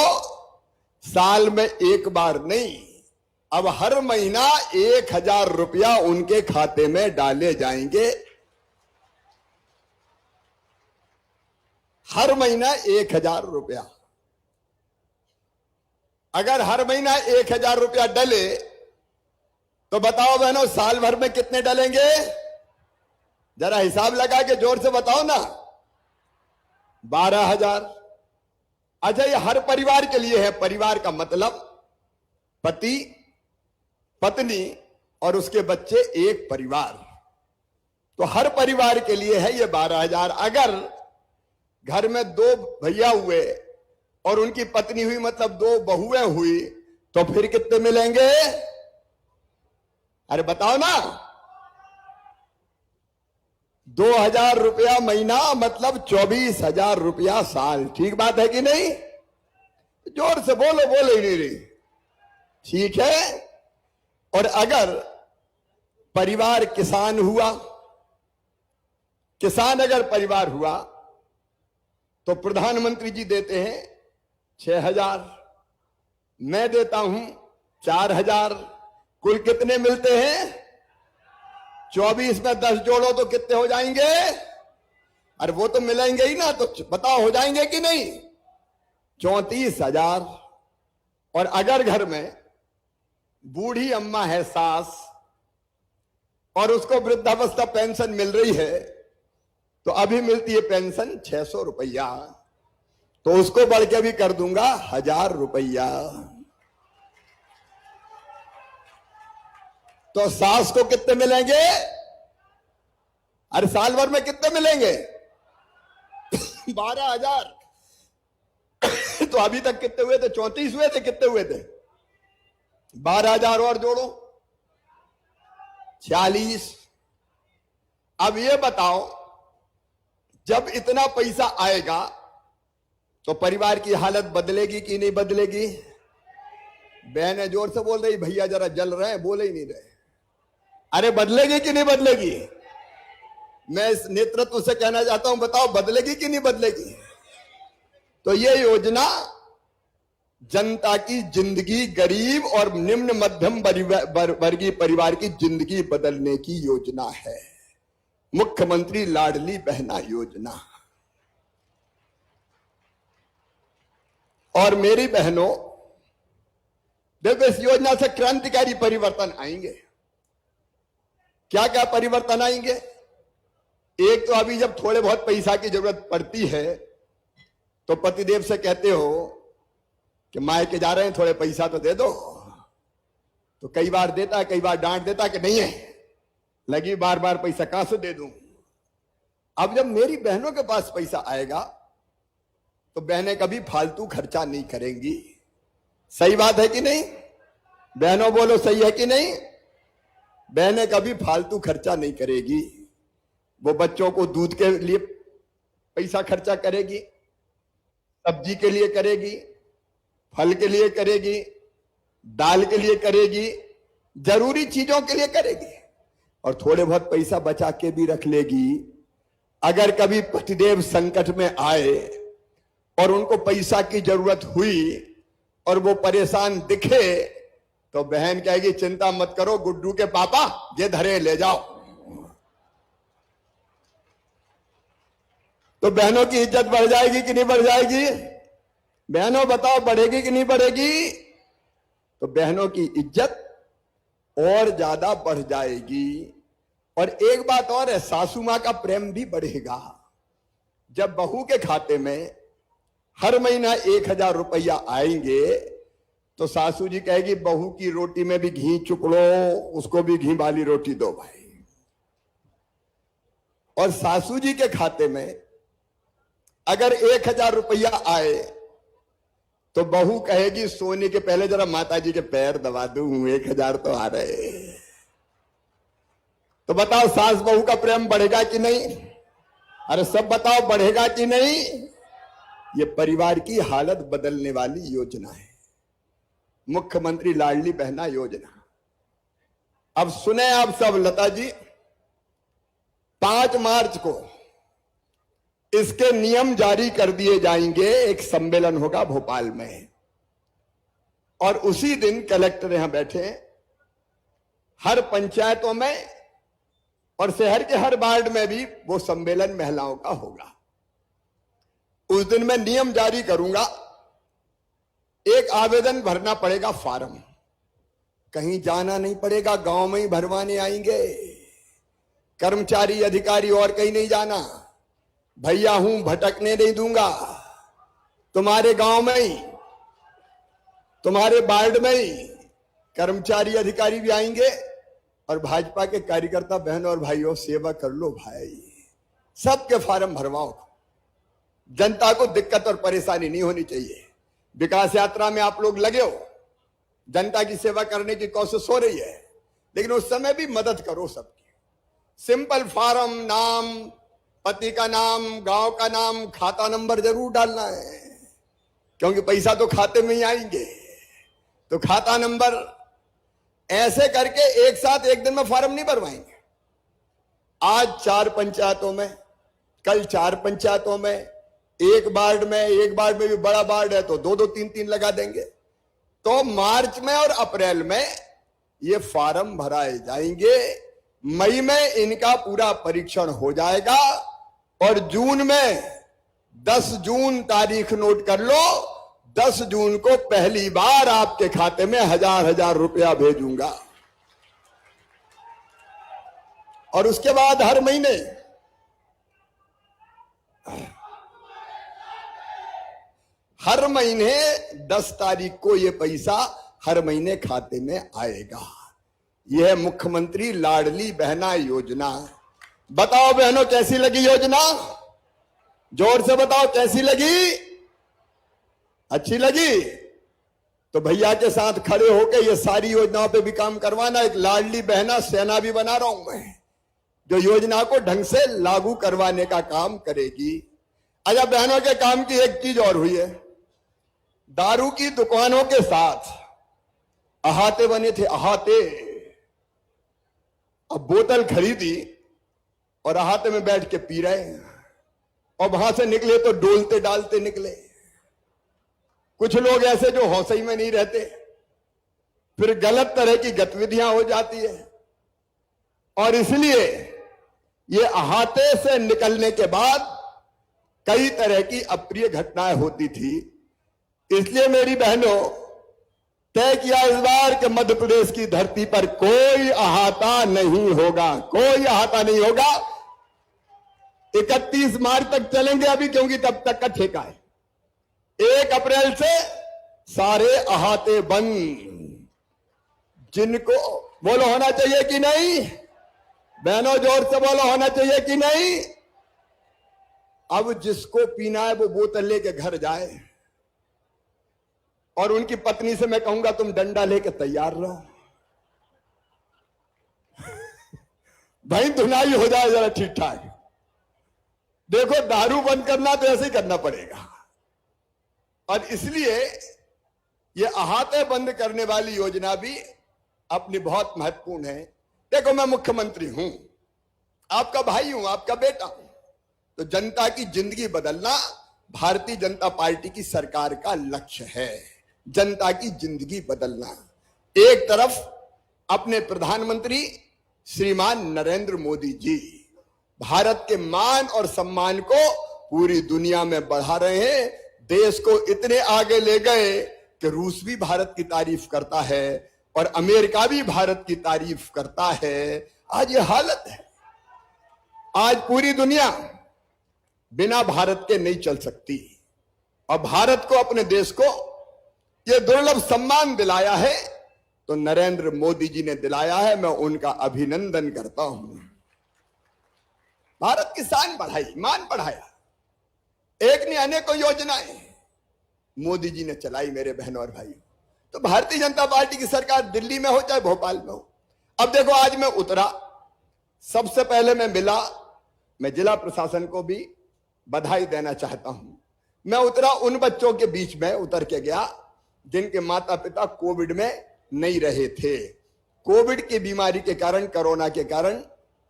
साल में एक बार नहीं, अब हर महीना 1000 रुपया उनके खाते में डाले जाएंगे। हर महीना 1000 रुपया। अगर हर महीना 1000 रुपया डले तो बताओ बहनों, साल भर में कितने डलेंगे? जरा हिसाब लगा के जोर से बताओ ना। 12,000। अच्छा, ये हर परिवार के लिए है। परिवार का मतलब पति, पत्नी और उसके बच्चे, एक परिवार। तो हर परिवार के लिए है ये 12,000। अगर घर में 2 भैया हुए और उनकी पत्नी हुई, मतलब 2 बहुएं हुई, तो फिर कितने मिलेंगे? अरे बताओ ना। 2,000 रुपया महीना मतलब 24,000 रुपया साल। ठीक बात है कि नहीं? जोर से बोलो, बोलो ही नहीं रही। ठीक है। और अगर परिवार किसान हुआ, किसान अगर परिवार हुआ, तो प्रधानमंत्री जी देते हैं 6,000, मैं देता हूं 4,000। कुल कितने मिलते हैं? 24 में 10 जोड़ो तो कितने हो जाएंगे? अरे वो तो मिलेंगे ही ना, तो बताओ हो जाएंगे कि नहीं? 34,000। और अगर घर में बूढ़ी अम्मा है, सास, और उसको वृद्धावस्था पेंशन मिल रही है, तो अभी मिलती है पेंशन 600 रुपया, तो उसको बढ़ के भी कर दूंगा 1000 रुपया। तो सास को कितने मिलेंगे? अरे साल भर में कितने मिलेंगे? 12,000। तो अभी तक कितने हुए थे? 34 हुए थे। कितने हुए थे? 12,000 और जोड़ो, 46। अब ये बताओ, जब इतना पैसा आएगा तो परिवार की हालत बदलेगी कि नहीं बदलेगी? बहनें जोर से बोल रही, भैया जरा जल रहे हैं, बोले ही नहीं रहे। अरे बदलेगी कि नहीं बदलेगी? मैं इस नेतृत्व से कहना चाहता हूं, बताओ बदलेगी कि नहीं बदलेगी? तो ये योजना जनता की जिंदगी, गरीब और निम्न मध्यम वर्गीय परिवार की जिंदगी बदलने की योजना है। मुख्यमंत्री लाडली बहना योजना। और मेरी बहनों, देखो इस योजना से क्रांतिकारी परिवर्तन आएंगे। क्या क्या परिवर्तन आएंगे? एक तो अभी जब थोड़े बहुत पैसा की जरूरत पड़ती है तो पतिदेव से कहते हो कि मायके जा रहे हैं, थोड़े पैसा तो दे दो। तो कई बार देता है, कई बार डांट देता कि नहीं है, लगी बार बार पैसा कहां से दे दूं। अब जब मेरी बहनों के पास पैसा आएगा तो बहनें कभी फालतू खर्चा नहीं करेंगी। सही बात है कि नहीं? बहनों बोलो, सही है कि नहीं? बहनें कभी फालतू खर्चा नहीं करेगी। वो बच्चों को दूध के लिए पैसा खर्चा करेगी, सब्जी के लिए करेगी, फल के लिए करेगी, दाल के लिए करेगी, जरूरी चीजों के लिए करेगी, और थोड़े बहुत पैसा बचा के भी रख लेगी। अगर कभी पतिदेव संकट में आए और उनको पैसा की जरूरत हुई और वो परेशान दिखे, तो बहन कहेगी चिंता मत करो गुड्डू के पापा, ये धरे ले जाओ। तो बहनों की इज्जत बढ़ जाएगी कि नहीं बढ़ जाएगी? बहनों बताओ, बढ़ेगी कि नहीं बढ़ेगी? तो बहनों की इज्जत और ज्यादा बढ़ जाएगी। और एक बात और है, सासू मां का प्रेम भी बढ़ेगा। जब बहू के खाते में हर महीना 1000 रुपया आएंगे तो सासू जी कहेगी बहू की रोटी में भी घी चुक लो, उसको भी घी वाली रोटी दो भाई। और सासू जी के खाते में अगर 1000 रुपया आए तो बहू कहेगी सोने के पहले जरा माता जी के पैर दबा दूं, 1000 तो आ रहे। तो बताओ सास बहू का प्रेम बढ़ेगा कि नहीं? अरे सब बताओ, बढ़ेगा कि नहीं? ये परिवार की हालत बदलने वाली योजना है, मुख्यमंत्री लाडली बहना योजना। अब सुने आप सब, लता जी, 5 मार्च को इसके नियम जारी कर दिए जाएंगे। एक सम्मेलन होगा भोपाल में और उसी दिन कलेक्टर यहां बैठे, हर पंचायतों में और शहर के हर वार्ड में भी वो सम्मेलन महिलाओं का होगा। उस दिन मैं नियम जारी करूंगा। एक आवेदन भरना पड़ेगा, फॉर्म, कहीं जाना नहीं पड़ेगा, गांव में ही भरवाने आएंगे कर्मचारी अधिकारी, और कहीं नहीं जाना। भैया हूं, भटकने नहीं दूंगा, तुम्हारे गांव में ही, तुम्हारे वार्ड में ही कर्मचारी अधिकारी भी आएंगे और भाजपा के कार्यकर्ता बहन और भाइयों सेवा कर लो भाई, सबके फॉर्म भरवाओ। जनता को दिक्कत और परेशानी नहीं होनी चाहिए। विकास यात्रा में आप लोग लगे हो, जनता की सेवा करने की कोशिश हो रही है, लेकिन उस समय भी मदद करो सबकी। सिंपल फॉर्म, नाम, पति का नाम, गांव का नाम, खाता नंबर जरूर डालना है, क्योंकि पैसा तो खाते में ही आएंगे। तो खाता नंबर ऐसे करके एक साथ एक दिन में फॉर्म नहीं भरवाएंगे। आज 4 पंचायतों में, कल 4 पंचायतों में, एक वार्ड में भी बड़ा वार्ड है तो 2-2, 3-3 लगा देंगे। तो मार्च में और अप्रैल में ये फॉर्म भराए जाएंगे। मई में इनका पूरा परीक्षण हो जाएगा और जून में 10 जून तारीख नोट कर लो, 10 जून को पहली बार आपके खाते में 1000 रुपया भेजूंगा। और उसके बाद हर महीने 10 तारीख को ये पैसा हर महीने खाते में आएगा। यह है मुख्यमंत्री लाडली बहना योजना। बताओ बहनों, कैसी लगी योजना? जोर से बताओ, कैसी लगी? अच्छी लगी? तो भैया के साथ खड़े होकर ये सारी योजनाओं पे भी काम करवाना। एक लाडली बहना सेना भी बना रहा हूं मैं, जो योजना को ढंग से लागू करवाने का काम करेगी। अच्छा, बहनों के काम की एक चीज और हुई है। दारू की दुकानों के साथ अहाते बने थे, अहाते। अब बोतल खरीदी और अहाते में बैठ के पी रहे हैं, और वहां से निकले तो डोलते डालते निकले। कुछ लोग ऐसे जो हौसई में नहीं रहते, फिर गलत तरह की गतिविधियां हो जाती है। और इसलिए ये अहाते से निकलने के बाद कई तरह की अप्रिय घटनाएं होती थी। इसलिए मेरी बहनों, तय किया इस बार कि मध्य प्रदेश की धरती पर कोई अहाता नहीं होगा, कोई अहाता नहीं होगा। 31 मार्च तक चलेंगे अभी, क्योंकि तब तक का ठेका है। 1 अप्रैल से सारे अहाते बंद। जिनको बोलो होना चाहिए कि नहीं? बहनों जोर से बोलो, होना चाहिए कि नहीं? अब जिसको पीना है वो बोतल लेके घर जाए, और उनकी पत्नी से मैं कहूंगा तुम डंडा लेके तैयार रहो। भाई धुनाई हो जाए जरा ठीक ठाक। देखो, दारू बंद करना तो ऐसे ही करना पड़ेगा। और इसलिए ये अहाते बंद करने वाली योजना भी अपनी बहुत महत्वपूर्ण है। देखो, मैं मुख्यमंत्री हूं, आपका भाई हूं, आपका बेटा हूं, तो जनता की जिंदगी बदलना भारतीय जनता पार्टी की सरकार का लक्ष्य है। जनता की जिंदगी बदलना। एक तरफ अपने प्रधानमंत्री श्रीमान नरेंद्र मोदी जी भारत के मान और सम्मान को पूरी दुनिया में बढ़ा रहे हैं। देश को इतने आगे ले गए कि रूस भी भारत की तारीफ करता है और अमेरिका भी भारत की तारीफ करता है। आज ये हालत है। आज पूरी दुनिया बिना भारत के नहीं चल सकती और भारत को, अपने देश को ये दुर्लभ सम्मान दिलाया है तो नरेंद्र मोदी जी ने दिलाया है। मैं उनका अभिनंदन करता हूं। भारत की शान बढ़ाई, मान बढ़ाया। एक ने अनेकों योजनाएं मोदी जी ने चलाई मेरे बहनों और भाइयों। तो भारतीय जनता पार्टी की सरकार दिल्ली में हो चाहे भोपाल में हो, अब देखो आज मैं उतरा, सबसे पहले मैं मिला, मैं जिला प्रशासन को भी बधाई देना चाहता हूं। मैं उतरा उन बच्चों के बीच में उतर के गया जिनके माता पिता कोविड में नहीं रहे थे। कोविड की बीमारी के कारण, कोरोना के कारण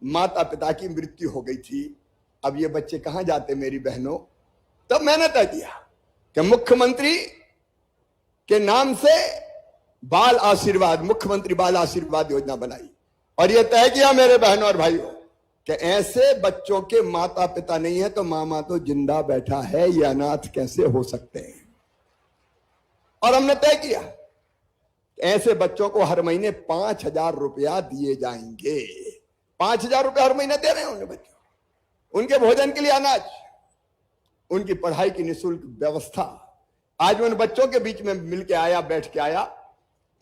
माता पिता की मृत्यु हो गई थी। अब ये बच्चे कहां जाते मेरी बहनों? तब मैंने तय किया कि मुख्यमंत्री के नाम से बाल आशीर्वाद, मुख्यमंत्री बाल आशीर्वाद योजना बनाई और यह तय किया मेरे बहनों और भाइयों कि ऐसे बच्चों के माता पिता नहीं है तो मामा तो जिंदा बैठा है, ये अनाथ कैसे हो सकते हैं। और हमने तय किया ऐसे बच्चों को हर महीने 5,000 रुपया दिए जाएंगे। 5,000 रुपया हर महीने दे रहे हैं उन्हें बच्चों, उनके भोजन के लिए अनाज, उनकी पढ़ाई की निःशुल्क व्यवस्था। आज मैं उन बच्चों के बीच में मिलके आया, बैठ के आया,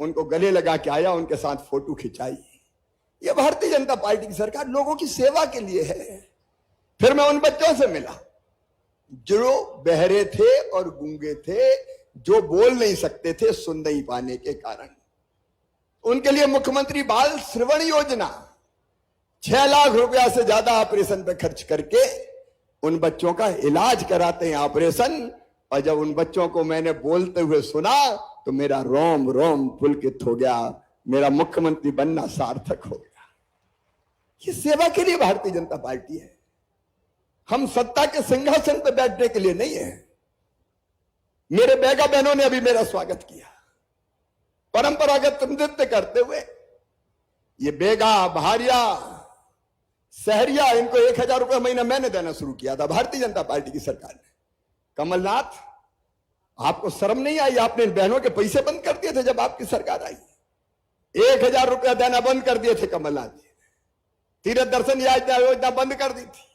उनको गले लगा के आया, उनके साथ फोटो खिंचाई। ये भारतीय जनता पार्टी की सरकार लोगों की सेवा के लिए है। फिर मैं उन बच्चों से मिला जो बहरे थे और गूंगे थे, जो बोल नहीं सकते थे सुन नहीं पाने के कारण। उनके लिए मुख्यमंत्री बाल श्रवण योजना 6 लाख रुपया से ज्यादा ऑपरेशन पे खर्च करके उन बच्चों का इलाज कराते हैं, ऑपरेशन। और जब उन बच्चों को मैंने बोलते हुए सुना तो मेरा रोम रोम पुलकित हो गया, मेरा मुख्यमंत्री बनना सार्थक हो गया। ये सेवा के लिए भारतीय जनता पार्टी है। हम सत्ता के सिंहासन पर बैठने के लिए नहीं है। मेरे बेगा बहनों ने अभी मेरा स्वागत किया परंपरागत नृत्य करते हुए। ये बेगा, भारिया, सहरिया, इनको 1,000 रुपये महीना मैंने देना शुरू किया था, भारतीय जनता पार्टी की सरकार ने। कमलनाथ, आपको शर्म नहीं आई? आपने बहनों के पैसे बंद कर दिए थे जब आपकी सरकार आई। 1,000 रुपया देना बंद कर दिए थे कमलनाथ जी। तीर्थ दर्शन योजना बंद कर दी थी।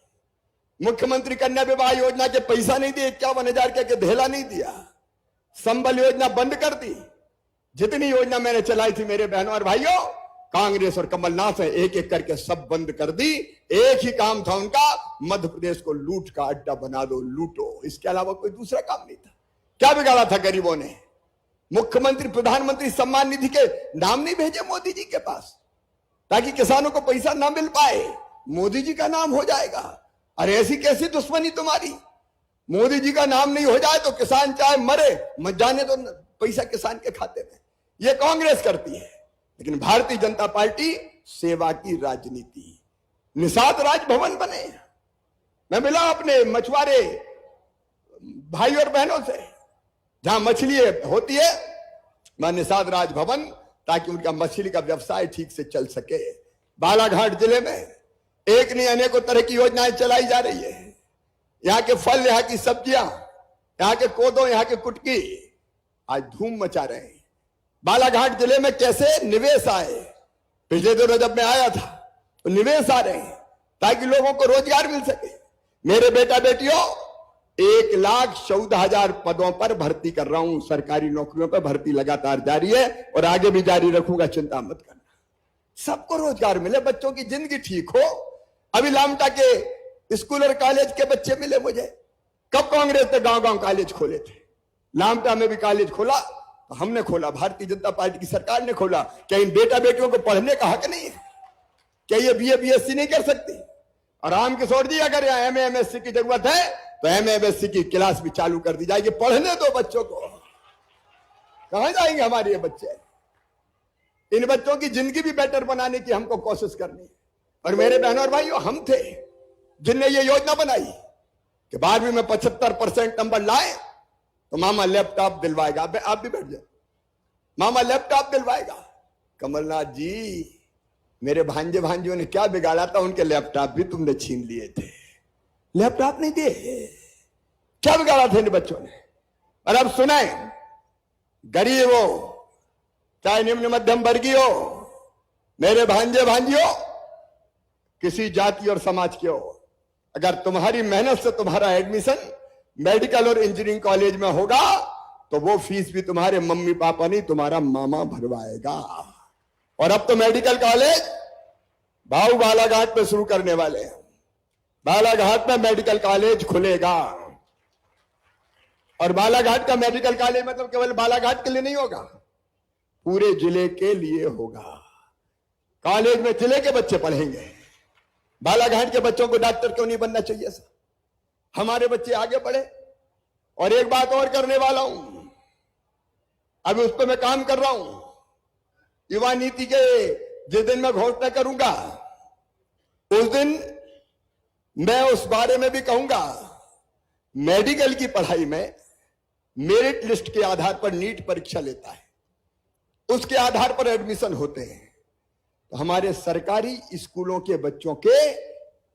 मुख्यमंत्री कन्या विवाह योजना के पैसा नहीं दिए, 51,000 के धेला नहीं दिया। संबल योजना बंद कर दी। जितनी योजना मैंने चलाई थी मेरे बहनों और भाइयों, कांग्रेस और कमलनाथ ने एक एक करके सब बंद कर दी। एक ही काम था उनका, मध्य प्रदेश को लूट का अड्डा बना दो, लूटो। इसके अलावा कोई दूसरा काम नहीं था। क्या बिगाड़ा था गरीबों ने? मुख्यमंत्री प्रधानमंत्री सम्मान निधि के नाम नहीं भेजे मोदी जी के पास ताकि किसानों को पैसा ना मिल पाए। मोदी जी का नाम हो जाएगा। अरे ऐसी कैसी दुश्मनी तुम्हारी? मोदी जी का नाम नहीं हो जाए तो किसान चाहे मरे, मत जाने तो पैसा किसान के खाते में। ये कांग्रेस करती है। लेकिन भारतीय जनता पार्टी सेवा की राजनीति। निषाद राजभवन बने। मैं मिला अपने मछुआरे भाई और बहनों से, जहां मछली होती है मैं निषाद राजभवन, ताकि उनका मछली का व्यवसाय ठीक से चल सके। बालाघाट जिले में एक नहीं अनेकों तरह की योजनाएं चलाई जा रही है। यहाँ के फल, यहाँ की सब्जियां, यहाँ के कोदो, यहाँ के कुटकी आज धूम मचा रहे हैं। बालाघाट जिले में कैसे निवेश आए। पिछले दिनों जब मैं आया था तो निवेश आ रहे हैं ताकि लोगों को रोजगार मिल सके। मेरे बेटा बेटियों, 1,14,000 पदों पर भर्ती कर रहा हूं। सरकारी नौकरियों पर भर्ती लगातार जारी है और आगे भी जारी रखूंगा, चिंता मत करना। सबको रोजगार मिले, बच्चों की जिंदगी ठीक हो। अभी लामटा के स्कूल और कॉलेज के बच्चे मिले मुझे। कब कांग्रेस ने गांव गांव कॉलेज खोले थे? लामटा में भी कॉलेज खोला तो हमने खोला, भारतीय जनता पार्टी की सरकार ने खोला। क्या इन बेटा बेटियों को पढ़ने का हक नहीं है? क्या ये BA BSc नहीं कर सकती? और राम किशोर जी, अगर यहाँ MA MSc की जरूरत है तो MA MSc की क्लास भी चालू कर दी जाएगी। पढ़ने दो बच्चों को। कहां जाएंगे हमारे ये बच्चे? इन बच्चों की जिंदगी भी बेटर बनाने की हमको कोशिश करनी है। और मेरे बहनों और भाइयों, हम थे जिनने ये योजना बनाई कि 12वीं में 75% नंबर लाए तो मामा लैपटॉप दिलवाएगा। आप भी बैठ जाए, मामा लैपटॉप दिलवाएगा। कमलनाथ जी, मेरे भांजे भांजियों ने क्या बिगाड़ा था? उनके लैपटॉप भी तुमने छीन लिए थे। लैपटॉप नहीं दिए, क्या बिगाड़ा था इन बच्चों ने? और अब सुनाए, गरीब हो चाहे निम्न मध्यम वर्गीय हो, मेरे भांजे भांजियों, किसी जाति और समाज के हो, अगर तुम्हारी मेहनत से तुम्हारा एडमिशन मेडिकल और इंजीनियरिंग कॉलेज में होगा तो वो फीस भी तुम्हारे मम्मी पापा नहीं, तुम्हारा मामा भरवाएगा। और अब तो मेडिकल कॉलेज भाऊ बालाघाट में शुरू करने वाले हैं। बालाघाट में मेडिकल कॉलेज खुलेगा, और बालाघाट का मेडिकल कॉलेज मतलब केवल बालाघाट के लिए नहीं होगा, पूरे जिले के लिए होगा। कॉलेज में जिले के बच्चे पढ़ेंगे। बालाघाट के बच्चों को डॉक्टर क्यों नहीं बनना चाहिए सर? हमारे बच्चे आगे बढ़े। और एक बात और करने वाला हूं, अभी उस पर मैं काम कर रहा हूं। युवा नीति के जिस दिन मैं घोषणा करूंगा उस दिन मैं उस बारे में भी कहूंगा। मेडिकल की पढ़ाई में मेरिट लिस्ट के आधार पर नीट परीक्षा लेता है, उसके आधार पर एडमिशन होते हैं। तो हमारे सरकारी स्कूलों के बच्चों के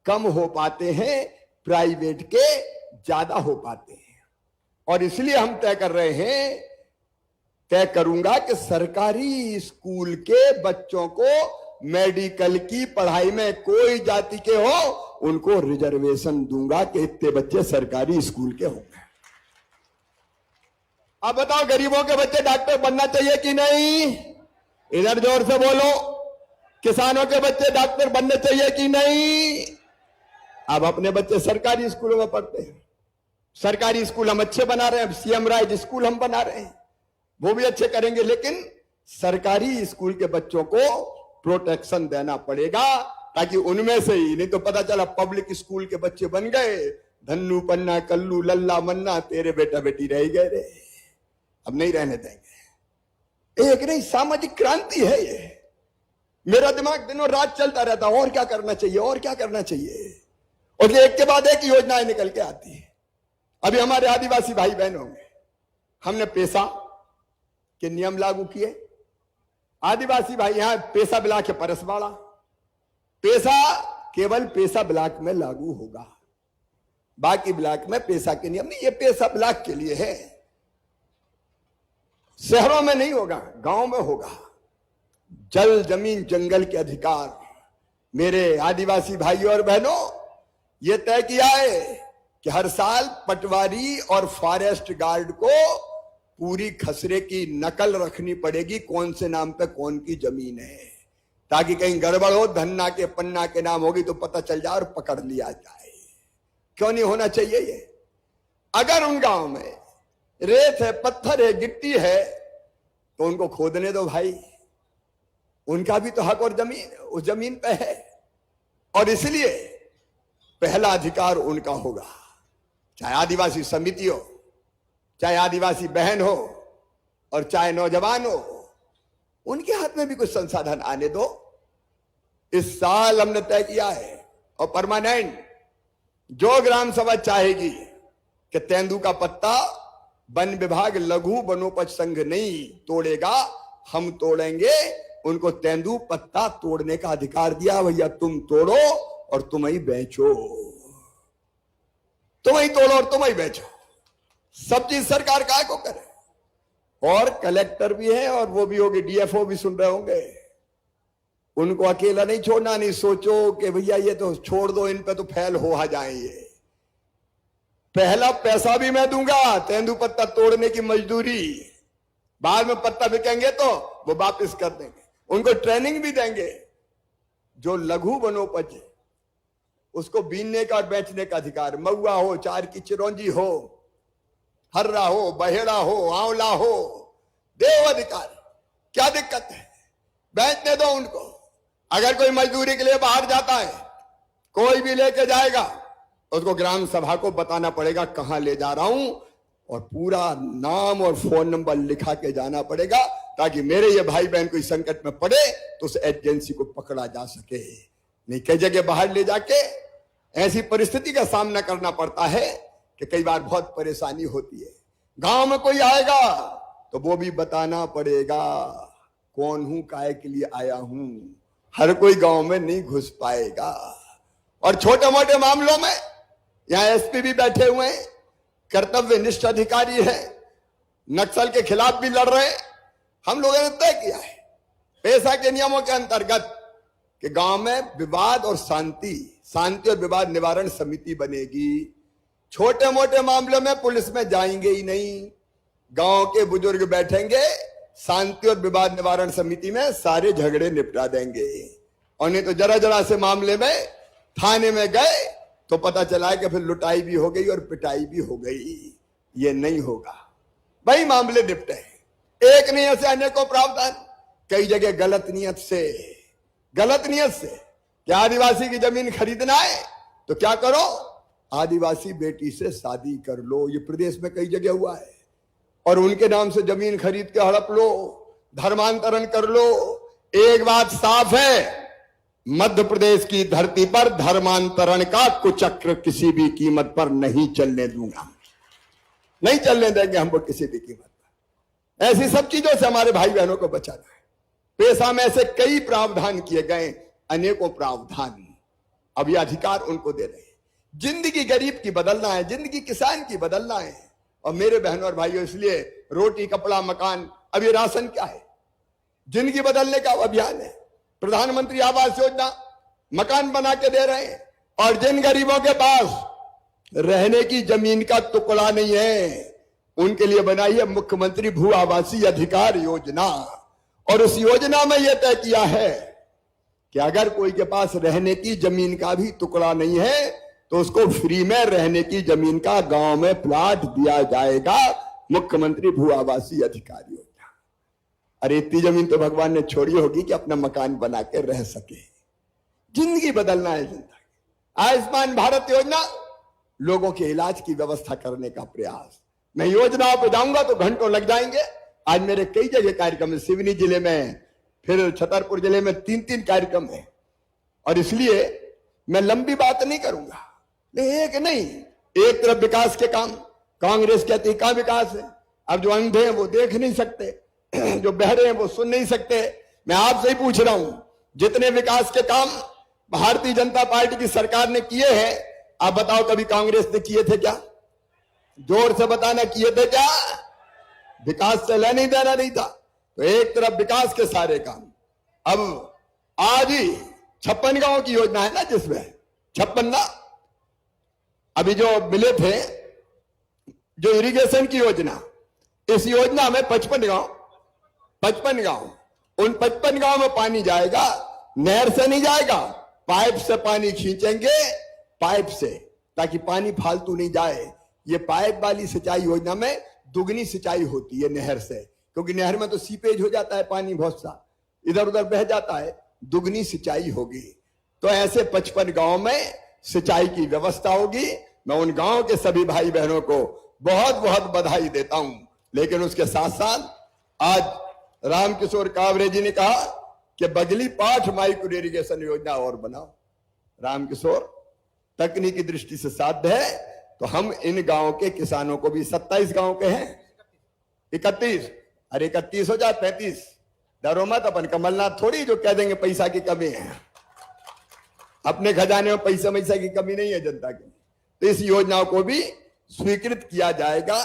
कम हो पाते हैं, प्राइवेट के ज्यादा हो पाते हैं। और इसलिए हम तय कर रहे हैं, तय करूंगा कि सरकारी स्कूल के बच्चों को मेडिकल की पढ़ाई में कोई जाति के हो उनको रिजर्वेशन दूंगा कि इतने बच्चे सरकारी स्कूल के होंगे। अब बताओ, गरीबों के बच्चे डॉक्टर बनना चाहिए कि नहीं? इधर जोर से बोलो। किसानों के बच्चे डॉक्टर बनने चाहिए कि नहीं? अब अपने बच्चे सरकारी स्कूलों में पढ़ते हैं। सरकारी स्कूल हम अच्छे बना रहे हैं, सीएम राइज स्कूल हम बना रहे हैं, वो भी अच्छे करेंगे। लेकिन सरकारी स्कूल के बच्चों को प्रोटेक्शन देना पड़ेगा, ताकि उनमें से ही, नहीं तो पता चला पब्लिक स्कूल के बच्चे बन गए धन्नू पन्ना कल्लू लल्ला मन्ना, तेरे बेटा बेटी रह गए रे। अब नहीं रहने देंगे। एक नहीं, सामाजिक क्रांति है ये। मेरा दिमाग दिनों रात चलता रहता, और क्या करना चाहिए, और क्या करना चाहिए, और एक के बाद एक योजनाएं निकल के आती है। अभी हमारे आदिवासी भाई बहनों में हमने पेशा के नियम लागू किए। आदिवासी भाई यहां पेशा ब्लॉक है परसवाड़ा, पेशा केवल पेशा ब्लॉक में लागू होगा, बाकी ब्लॉक में पेशा के नियम नहीं। ये पेशा ब्लॉक के लिए है, शहरों में नहीं होगा, गांव में होगा। जल जमीन जंगल के अधिकार मेरे आदिवासी भाइयों और बहनों, यह तय किया है कि हर साल पटवारी और फॉरेस्ट गार्ड को पूरी खसरे की नकल रखनी पड़ेगी, कौन से नाम पे कौन की जमीन है, ताकि कहीं गड़बड़ हो, धन्ना के पन्ना के नाम होगी तो पता चल जाए और पकड़ लिया जाए। क्यों नहीं होना चाहिए ये? अगर उन गांव में रेत है, पत्थर है, गिट्टी है, तो उनको खोदने दो भाई, उनका भी तो हक और जमीन उस जमीन पे है। और इसलिए पहला अधिकार उनका होगा, चाहे आदिवासी समिति हो, चाहे आदिवासी बहन हो, और चाहे नौजवान हो, उनके हाथ में भी कुछ संसाधन आने दो। इस साल हमने तय किया है, और परमानेंट, जो ग्राम सभा चाहेगी कि तेंदू का पत्ता वन विभाग लघु वनोपज संघ नहीं तोड़ेगा, हम तोड़ेंगे, उनको तेंदू पत्ता तोड़ने का अधिकार दिया। भैया तुम तोड़ो और तुम ही बेचो, तुम ही तोड़ो और तुम ही बेचो। सब चीज सरकार काय को करे। और कलेक्टर भी है, और वो भी होगी, डीएफओ भी सुन रहे होंगे, उनको अकेला नहीं छोड़ना। नहीं सोचो कि भैया ये तो छोड़ दो, इन पे तो फैल हो जाएंगे। पहला पैसा भी मैं दूंगा, तेंदू पत्ता तोड़ने की मजदूरी, बाद में पत्ता बिकेंगे तो वो वापस कर देंगे। उनको ट्रेनिंग भी देंगे। जो लघु वनोपज है उसको बीनने का और बेचने का अधिकार, महुआ हो, चार की चिरौंजी हो, हर्रा हो, बहेड़ा हो, आंवला हो, देव अधिकार। क्या दिक्कत है? बेचने दो उनको। अगर कोई मजदूरी के लिए बाहर जाता है, कोई भी लेके जाएगा, उसको ग्राम सभा को बताना पड़ेगा कहां ले जा रहा हूं, और पूरा नाम और फोन नंबर लिखा के जाना पड़ेगा, ताकि मेरे ये भाई बहन कोई संकट में पड़े तो उस एजेंसी को पकड़ा जा सके। नहीं कई जगह बाहर ले जाके ऐसी परिस्थिति का सामना करना पड़ता है कि कई बार बहुत परेशानी होती है। गांव में कोई आएगा तो वो भी बताना पड़ेगा कौन हूं, काहे के लिए आया हूं। हर कोई गांव में नहीं घुस पाएगा। और छोटे मोटे मामलों में यहां एसपी भी बैठे हुए हैं, कर्तव्यनिष्ठ अधिकारी है, नक्सल के खिलाफ भी लड़ रहे हैं। हम लोगों ने तय किया है पेशा के नियमों के अंतर्गत कि गांव में विवाद और शांति और विवाद निवारण समिति बनेगी। छोटे मोटे मामलों में पुलिस में जाएंगे ही नहीं, गांव के बुजुर्ग बैठेंगे, शांति और विवाद निवारण समिति में सारे झगड़े निपटा देंगे। और नहीं तो जरा जरा से मामले में थाने में गए तो पता चला कि फिर लुटाई भी हो गई और पिटाई भी हो गई। ये नहीं होगा भाई, मामले निपटे। एक नहीं ऐसे अनेकों प्रावधान, कई जगह गलत नियत से कि आदिवासी की जमीन खरीदना है तो क्या करो, आदिवासी बेटी से शादी कर लो। ये प्रदेश में कई जगह हुआ है। और उनके नाम से जमीन खरीद के हड़प लो, धर्मांतरण कर लो। एक बात साफ है, मध्य प्रदेश की धरती पर धर्मांतरण का कुचक्र किसी भी कीमत पर नहीं चलने दूंगा, नहीं चलने देंगे हम वो किसी भी कीमत पर। ऐसी सब चीजों से हमारे भाई बहनों को बचाना है। पेशा में ऐसे कई प्रावधान किए गए, अनेकों प्रावधान, अब ये अधिकार उनको दे रहे हैं। जिंदगी गरीब की बदलना है, जिंदगी किसान की बदलना है। और मेरे बहनों और भाइयों, इसलिए रोटी कपड़ा मकान, अब ये राशन क्या है, जिंदगी बदलने का अभियान है। प्रधानमंत्री आवास योजना मकान बना के दे रहे हैं। और जिन गरीबों के पास रहने की जमीन का टुकड़ा नहीं है, उनके लिए बनाई है मुख्यमंत्री भू आवासीय अधिकार योजना। और उस योजना में यह तय किया है कि अगर कोई के पास रहने की जमीन का भी टुकड़ा नहीं है तो उसको फ्री में रहने की जमीन का गांव में प्लाट दिया जाएगा, मुख्यमंत्री भू आवासीय अधिकार योजना। अरे इतनी जमीन तो भगवान ने छोड़ी होगी कि अपना मकान बना के रह सके। जिंदगी बदलना है, जिंदगी। आयुष्मान भारत योजना, लोगों के इलाज की व्यवस्था करने का प्रयास। मैं योजनाओं पे जाऊंगा तो घंटों लग जाएंगे। आज मेरे कई जगह कार्यक्रम है, सिवनी जिले में, फिर छतरपुर जिले में 3-3 कार्यक्रम है। और इसलिए मैं लंबी बात नहीं करूंगा। एक नहीं, एक तरफ विकास के काम, कांग्रेस कहती कहां विकास है। अब जो अंधे हैं वो देख नहीं सकते, जो बहरे हैं वो सुन नहीं सकते। मैं आपसे ही पूछ रहा हूं, जितने विकास के काम भारतीय जनता पार्टी की सरकार ने किए हैं, आप बताओ कभी कांग्रेस ने किए थे क्या? जोर से बताना, किए थे क्या? विकास से लेने देना नहीं था। तो एक तरफ विकास के सारे काम। अब आज ही 56 गांव की योजना है ना, जिसमें 56 ना, अभी जो मिले थे, जो इरिगेशन की योजना, इस योजना में 55 गांव, उन 55 गांव में पानी जाएगा। नहर से नहीं जाएगा, पाइप से पानी खींचेंगे, पाइप से, ताकि पानी फालतू नहीं जाए। ये पाइप वाली सिंचाई योजना में दुगनी सिंचाई होती है नहर से, क्योंकि नहर में तो सीपेज हो जाता है, पानी बहुत सा इधर उधर बह जाता है। दुगनी सिंचाई होगी तो ऐसे 55 गांव में सिंचाई की व्यवस्था होगी। मैं उन गांव के सभी भाई बहनों को बहुत बहुत बधाई देता हूं। लेकिन उसके साथ साथ आज रामकिशोर कावरे जी ने कहा कि बगली पाठ माइक्रो इरिगेशन योजना और बनाओ। रामकिशोर, तकनीकी दृष्टि से साध्य है तो हम इन गांव के किसानों को भी, 27 गांव के हैं, 31, अरे 31 हो जाए 35, डरो मत। अपन कमलनाथ थोड़ी जो कह देंगे पैसा की कमी है। अपने खजाने में पैसा की कमी नहीं है जनता की। तो इस योजनाओं को भी स्वीकृत किया जाएगा।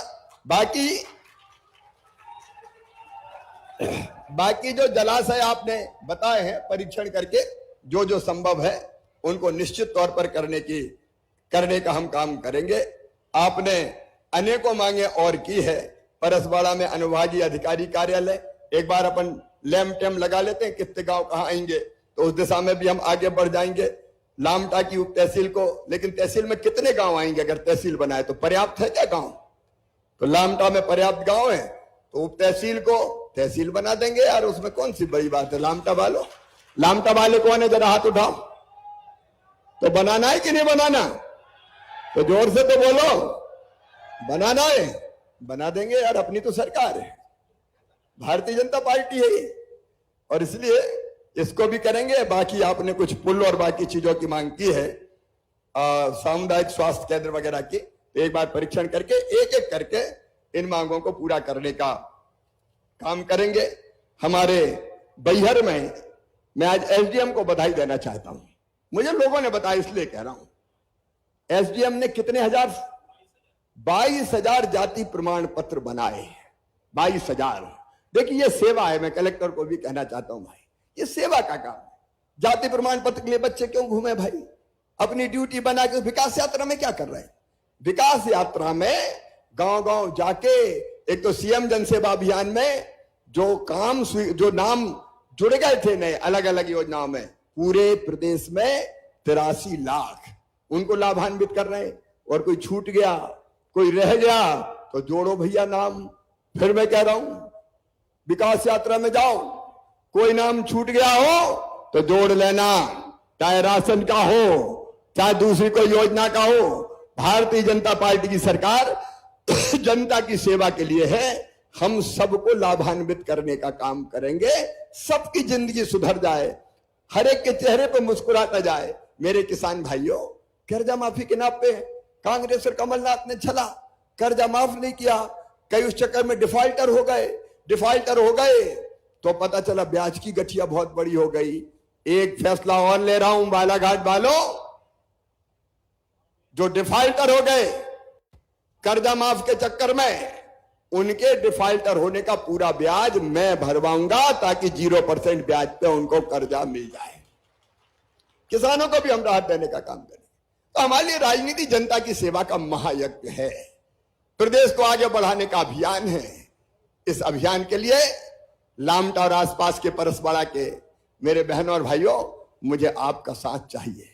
बाकी जो जलाशय आपने बताए हैं, परीक्षण करके जो जो संभव है उनको निश्चित तौर पर करने का हम काम करेंगे। आपने अनेकों मांगे और की है। परसवाड़ा में अनुभागीय अधिकारी कार्यालय, एक बार अपन लैम टेम लगा लेते हैं, कितने गांव कहां आएंगे, तो उस दिशा में भी हम आगे बढ़ जाएंगे। लामटा की उप तहसील को, लेकिन तहसील में कितने गांव आएंगे? अगर तहसील बनाए तो पर्याप्त है क्या गांव? तो लामटा में पर्याप्त गांव है तो उप तहसील को तहसील बना देंगे यार, उसमें कौन सी बड़ी बात है। लामटा वाले कौन है, जरा हाथ उठाओ। तो बनाना है कि नहीं बनाना? तो जोर से तो बोलो, बनाना है, बना देंगे यार। अपनी तो सरकार है, भारतीय जनता पार्टी है ये, और इसलिए इसको भी करेंगे। बाकी आपने कुछ पुल और बाकी चीजों की मांग की है, सामुदायिक स्वास्थ्य केंद्र वगैरह की, तो एक बार परीक्षण करके एक एक करके इन मांगों को पूरा करने का काम करेंगे। हमारे बैहर में मैं आज एसडीएम को बधाई देना चाहता हूं। मुझे लोगों ने बताया, इसलिए कह रहा हूं। एसडीएम ने कितने हजार, 22,000 जाति प्रमाण पत्र बनाए। 22,000। देखिए ये सेवा है। मैं कलेक्टर को भी कहना चाहता हूं, भाई ये सेवा का काम है। जाति प्रमाण पत्र के लिए बच्चे क्यों घूमे भाई? अपनी ड्यूटी बना के विकास यात्रा में क्या कर रहे हैं? विकास यात्रा में गांव गांव जाके, एक तो सीएम जनसेवा अभियान में जो नाम जुड़ गए थे नए अलग अलग योजनाओं में, पूरे प्रदेश में 83 लाख उनको लाभान्वित कर रहे हैं। और कोई छूट गया, कोई रह गया तो जोड़ो भैया नाम। फिर मैं कह रहा हूं, विकास यात्रा में जाओ, कोई नाम छूट गया हो तो जोड़ लेना, चाहे राशन का हो, चाहे दूसरी कोई योजना का हो। भारतीय जनता पार्टी की सरकार जनता की सेवा के लिए है। हम सबको लाभान्वित करने का काम करेंगे, सबकी जिंदगी सुधर जाए, हर एक के चेहरे पर मुस्कुराता जाए। मेरे किसान भाइयों, कर्जा माफी के नाम पे कांग्रेस और कमलनाथ ने छला, कर्जा माफ नहीं किया, कई उस चक्कर में डिफॉल्टर हो गए तो पता चला ब्याज की गठिया बहुत बड़ी हो गई। एक फैसला और ले रहा हूं बालाघाट वालों, जो डिफॉल्टर हो गए कर्जा माफ के चक्कर में, उनके डिफॉल्टर होने का पूरा ब्याज मैं भरवाऊंगा ताकि 0% ब्याज पे उनको कर्जा मिल जाए। किसानों को भी हम राहत देने का काम करें। तो हमारे लिए राजनीति जनता की सेवा का महायज्ञ है, प्रदेश को आगे बढ़ाने का अभियान है। इस अभियान के लिए लामटा और आसपास के परसवाड़ा के मेरे बहनों और भाइयों, मुझे आपका साथ चाहिए।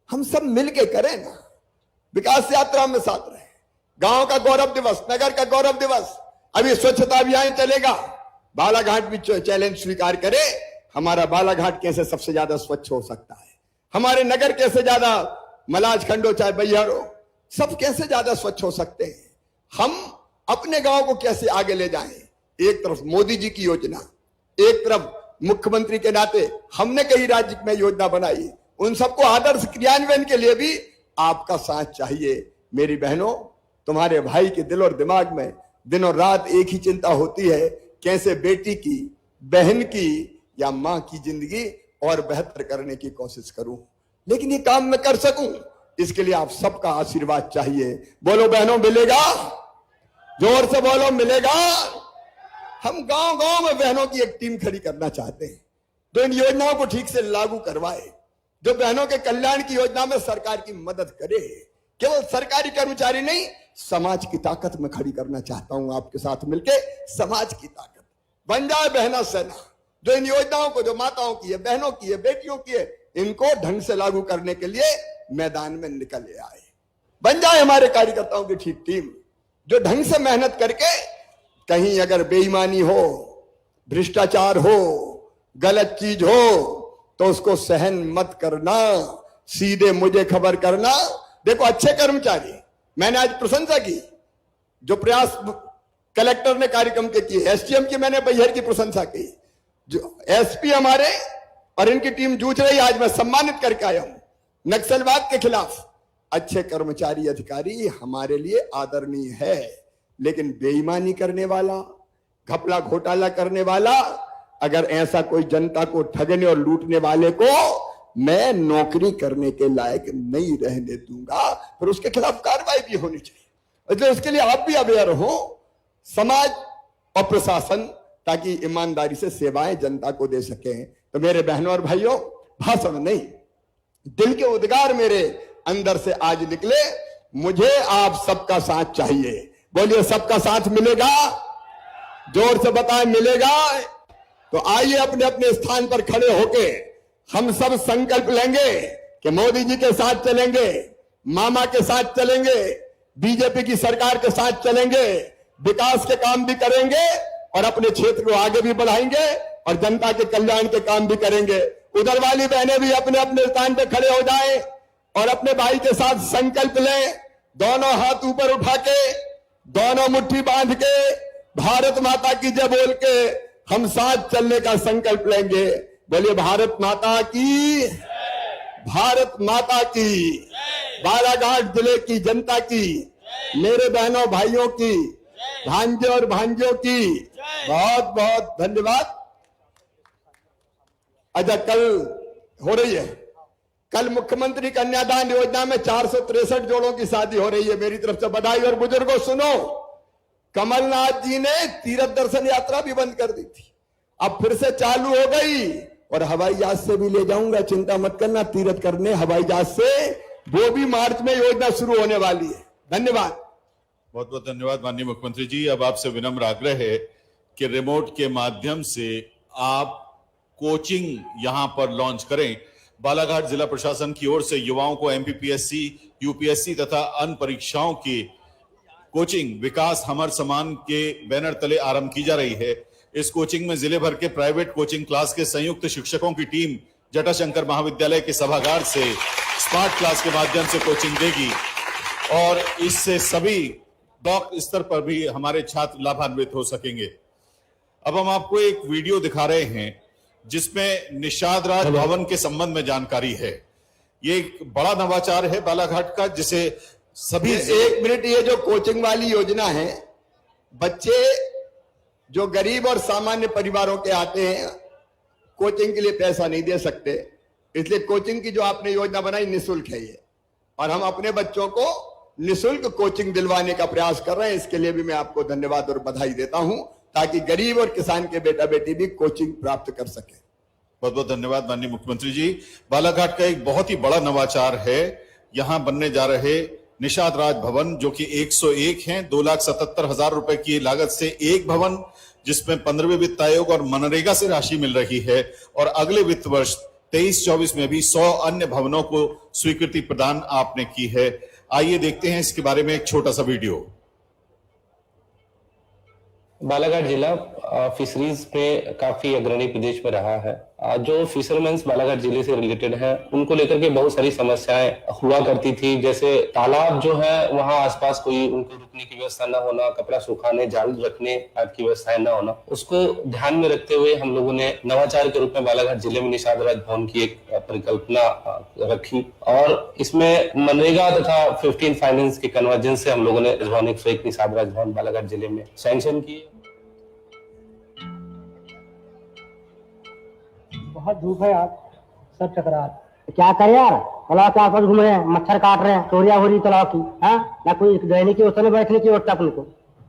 हम सब मिलके करें ना, विकास यात्रा में साथ रहे। गांव का गौरव दिवस, नगर का गौरव दिवस, अभी स्वच्छता अभियान चलेगा। बालाघाट भी चैलेंज स्वीकार करे, हमारा बालाघाट कैसे सबसे ज्यादा स्वच्छ हो सकता है, हमारे नगर कैसे ज्यादा, मलाज खंडो चाहे बैहरो, सब कैसे ज्यादा स्वच्छ हो सकते हैं। हम अपने गांव को कैसे आगे ले जाएं। एक तरफ मोदी जी की योजना, एक तरफ मुख्यमंत्री के नाते हमने कई राज्य में योजना बनाई, उन सबको आदर्श क्रियान्वयन के लिए भी आपका साथ चाहिए। मेरी बहनों, तुम्हारे भाई के दिल और दिमाग में दिनों रात एक ही चिंता होती है, कैसे बेटी की, बहन की या मां की जिंदगी और बेहतर करने की कोशिश करूं। लेकिन ये काम मैं कर सकूं, इसके लिए आप सबका आशीर्वाद चाहिए। बोलो बहनों, मिलेगा? जोर से बोलो, मिलेगा? हम गांव गांव में बहनों की एक टीम खड़ी करना चाहते हैं जो इन योजनाओं को ठीक से लागू करवाए, जो बहनों के कल्याण की योजना में सरकार की मदद करे। केवल सरकारी कर्मचारी नहीं, समाज की ताकत में खड़ी करना चाहता हूं आपके साथ मिलके। समाज की ताकत बन जाए बहना सेना, जो इन योजनाओं को, जो माताओं की है, बहनों की है, बेटियों की है, इनको ढंग से लागू करने के लिए मैदान में निकल आए। बन जाए हमारे कार्यकर्ताओं की ठीक टीम, जो ढंग से मेहनत करके, कहीं अगर बेईमानी हो, भ्रष्टाचार हो, गलत चीज हो तो उसको सहन मत करना, सीधे मुझे खबर करना। देखो, अच्छे कर्मचारी, मैंने आज प्रशंसा की जो प्रयास कलेक्टर ने कार्यक्रम के किए, एसडीएम की मैंने बैहर की प्रशंसा की, जो एसपी हमारे और इनकी टीम जूझ रही, आज मैं सम्मानित करके आया हूं नक्सलवाद के खिलाफ। अच्छे कर्मचारी, अधिकारी हमारे लिए आदरणीय है, लेकिन बेईमानी करने वाला, घपला घोटाला करने वाला, अगर ऐसा कोई जनता को ठगने और लूटने वाले को मैं नौकरी करने के लायक नहीं रहने दूंगा, फिर उसके खिलाफ कार्रवाई भी होनी चाहिए। इसलिए इसके लिए आप भी अवेयर हो, समाज और प्रशासन, ताकि ईमानदारी से सेवाएं जनता को दे सकें। तो मेरे बहनों और भाइयों, भाषण नहीं, दिल के उद्गार मेरे अंदर से आज निकले, मुझे आप सबका साथ चाहिए। बोलिए, सबका साथ मिलेगा? जोर से बताएं, मिलेगा? तो आइए अपने अपने स्थान पर खड़े होके हम सब संकल्प लेंगे कि मोदी जी के साथ चलेंगे, मामा के साथ चलेंगे, बीजेपी की सरकार के साथ चलेंगे, विकास के काम भी करेंगे और अपने क्षेत्र को आगे भी बढ़ाएंगे और जनता के कल्याण के काम भी करेंगे। उधर वाली बहनें भी अपने अपने स्थान पर खड़े हो जाएं और अपने भाई के साथ संकल्प लें, दोनों हाथ ऊपर उठा के, दोनों मुट्ठी बांध के, भारत माता की जय बोल के हम साथ चलने का संकल्प लेंगे। बोलिए, भारत माता की, भारत माता की, बालाघाट जिले की जनता की, मेरे बहनों भाइयों की, भांजे और भांजियों की बहुत बहुत धन्यवाद। अच्छा, कल हो रही है, कल मुख्यमंत्री कन्यादान योजना में 463 जोड़ों की शादी हो रही है। मेरी तरफ से बधाई। और बुजुर्गों सुनो, कमलनाथ जी ने तीर्थ दर्शन यात्रा भी बंद कर दी थी, अब फिर से चालू हो गई और हवाई जहाज से भी ले जाऊंगा, चिंता मत करना, तीर्थ करने हवाई जहाज से, वो भी मार्च में योजना शुरू होने वाली है। धन्यवाद।
बहुत बहुत धन्यवाद माननीय मुख्यमंत्री जी। अब आपसे विनम्र आग्रह है कि रिमोट के माध्यम से आप कोचिंग यहां पर लॉन्च करें। बालाघाट जिला प्रशासन की ओर से युवाओं को एमपीपीएससी, यूपीएससी तथा अन्य परीक्षाओं की कोचिंग विकास हमर समान के बैनर तले आरंभ की जा रही है। इस कोचिंग में जिले भर के प्राइवेट कोचिंग क्लास के संयुक्त शिक्षकों की टीम जटाशंकर महाविद्यालय के सभागार से स्मार्ट क्लास के माध्यम से कोचिंग देगी और इससे सभी ब्लॉक स्तर पर भी हमारे छात्र लाभान्वित हो सकेंगे। अब हम आपको एक वीडियो दिखा रहे हैं जिसमें निषाद राज भवन के संबंध में जानकारी है। ये एक बड़ा नवाचार है बालाघाट का, जिसे सभी
एक मिनट, ये जो कोचिंग वाली योजना है, बच्चे जो गरीब और सामान्य परिवारों के आते हैं कोचिंग के लिए पैसा नहीं दे सकते, इसलिए कोचिंग की जो आपने योजना बनाई निःशुल्क है ये, और हम अपने बच्चों को निःशुल्क कोचिंग दिलवाने का प्रयास कर रहे हैं। इसके लिए भी मैं आपको धन्यवाद और बधाई देता हूं, ताकि गरीब और किसान के बेटा बेटी भी कोचिंग प्राप्त कर सके।
बहुत बहुत धन्यवाद माननीय मुख्यमंत्री जी। बालाघाट का एक बहुत ही बड़ा नवाचार है, यहां बनने जा रहे निषाद राज भवन, जो कि 101 हैं। 2,77,000 रुपए की लागत से एक भवन, जिसमें 15वें वित्त आयोग और मनरेगा से राशि मिल रही है, और अगले वित्त वर्ष 23-24 में भी 100 अन्य भवनों को स्वीकृति प्रदान आपने की है। आइए देखते हैं इसके बारे में एक छोटा सा वीडियो।
बालाघाट जिला फिशरीज पे काफी अग्रणी प्रदेश में रहा है। जो फिशरमैन्स बालाघाट जिले से रिलेटेड है, उनको लेकर के बहुत सारी समस्याएं हुआ करती थी, जैसे तालाब जो है वहां आसपास कोई उनको रुकने की व्यवस्था न होना, कपड़ा सुखाने, जाल रखने आदि की व्यवस्थाएं न होना। उसको ध्यान में रखते हुए हम लोगों ने नवाचार के रूप में बालाघाट जिले में निषाद राज भवन की एक परिकल्पना रखी, और इसमें मनरेगा तथा 15 फाइनेंस के कन्वर्जेंस से हम लोगों ने भवन 101 निषाद राज भवन बालाघाट जिले में सैंक्शन किए।
बहुत धूप है आज, सब चकरा क्या करे यार, तालाब के आसपास घूम रहे हैं, मच्छर काट रहे हैं, चोरियां हो रही तालाब की, हाँ ना कोई रहने की व्यवस्था, बैठने की व्यवस्था अपन को।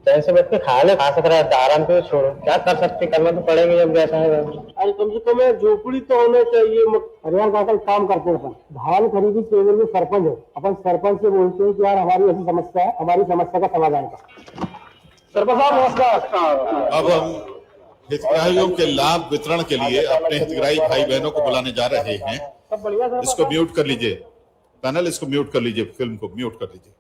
चैन से बैठ के खा ले, खा सक रहा है, आराम से छोड़ो, क्या कर सकते, करना तो पड़ेगा जब जैसा है। अरे कम से कम झोपड़ी तो होना चाहिए। हरियाणा का काम करते हैं अपन, धान खरीदी केंद्र में सरपंच हो, अपन सरपंच से बोलते हैं कि यार हमारी ऐसी समस्या है, हमारी समस्या का समाधान कर। सरपंच साहब नमस्कार।
अब हम हितग्राहियों के लाभ वितरण के लिए अपने हितग्राही भाई बहनों को बुलाने जा रहे हैं। इसको म्यूट कर लीजिए, पैनल इसको म्यूट कर लीजिए, फिल्म को म्यूट कर लीजिए।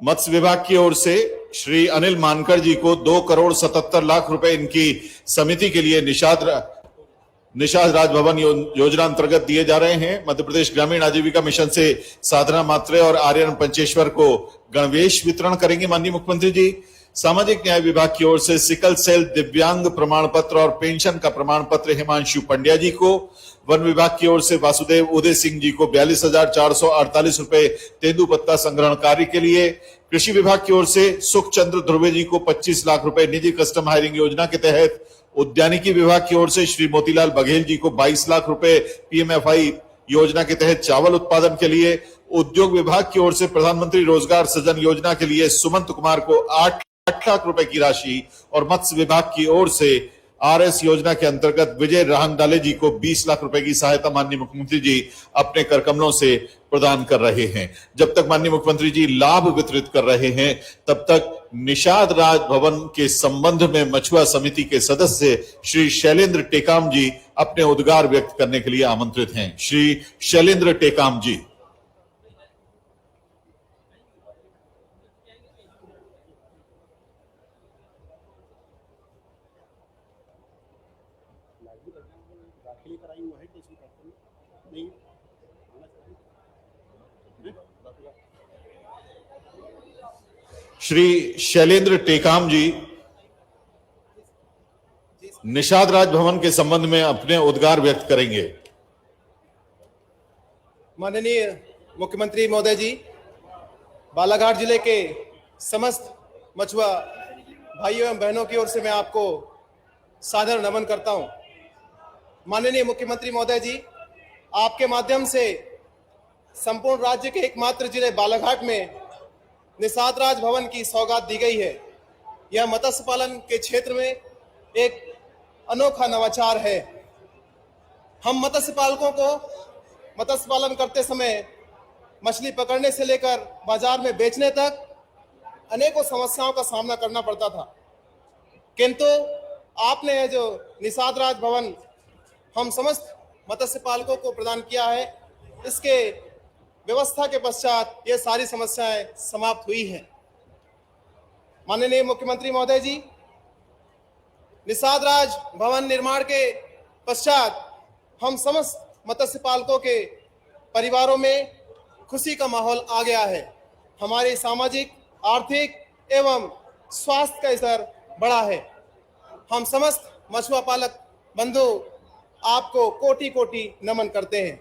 मत्स्य विभाग की ओर से श्री अनिल मानकर जी को 2,77,00,000 रुपए इनकी समिति के लिए निषाद राज भवन योजना अंतर्गत दिए जा रहे हैं। मध्य प्रदेश ग्रामीण आजीविका मिशन से साधना मात्रे और आर्यन पंचेश्वर को गणवेश वितरण करेंगे माननीय मुख्यमंत्री जी। सामाजिक न्याय विभाग की ओर से सिकल सेल दिव्यांग प्रमाण पत्र और पेंशन का प्रमाण पत्र हिमांशु पंड्या जी को। वन विभाग की ओर से वासुदेव उदय सिंह जी को 42,448 रुपए तेंदुपत्ता संग्रहण कार्य के लिए। कृषि विभाग की ओर से सुखचंद्र ध्रुवे जी को 25 लाख रुपए निजी कस्टम हायरिंग योजना के तहत। उद्यानिकी विभाग की ओर से श्री मोतीलाल बघेल जी को 22 लाख रुपए पीएमएफआई योजना के तहत चावल उत्पादन के लिए। उद्योग विभाग की ओर से प्रधानमंत्री रोजगार सृजन योजना के लिए सुमंत कुमार को 8 लाख रुपए की राशि, और मत्स्य विभाग की ओर से आरएस योजना के अंतर्गत विजय राहंगडाले जी को 20 लाख रुपए की सहायता माननीय मुख्यमंत्री जी अपने कर कमलों से प्रदान कर रहे हैं। जब तक माननीय मुख्यमंत्री जी लाभ वितरित कर रहे हैं, तब तक निषाद राज भवन के संबंध में मछुआ समिति के सदस्य श्री शैलेंद्र टेकाम जी अपने उद्गार व्यक्त करने के लिए आमंत्रित हैं। श्री शैलेंद्र टेकाम जी। श्री शैलेंद्र टेकाम जी निषाद राज भवन के संबंध में अपने उद्गार व्यक्त करेंगे।
माननीय मुख्यमंत्री महोदय जी, बालाघाट जिले के समस्त मछुआ भाइयों एवं बहनों की ओर से मैं आपको सादर नमन करता हूं। माननीय मुख्यमंत्री महोदय जी, आपके माध्यम से संपूर्ण राज्य के एकमात्र जिले बालाघाट में निषाद राज भवन की सौगात दी गई है। यह मत्स्य पालन के क्षेत्र में एक अनोखा नवाचार है। हम मत्स्य पालकों को मत्स्य पालन करते समय मछली पकड़ने से लेकर बाजार में बेचने तक अनेकों समस्याओं का सामना करना पड़ता था, किंतु आपने ये जो निषाद राज भवन हम समस्त मत्स्य पालकों को प्रदान किया है, इसके व्यवस्था के पश्चात ये सारी समस्याएं समाप्त हुई हैं। माननीय मुख्यमंत्री महोदय जी, निषाद राज भवन निर्माण के पश्चात हम समस्त मत्स्य पालकों के परिवारों में खुशी का माहौल आ गया है। हमारी सामाजिक, आर्थिक एवं स्वास्थ्य का स्तर बढ़ा है। हम समस्त मछुआ पालक बंधु आपको कोटि कोटि नमन करते हैं।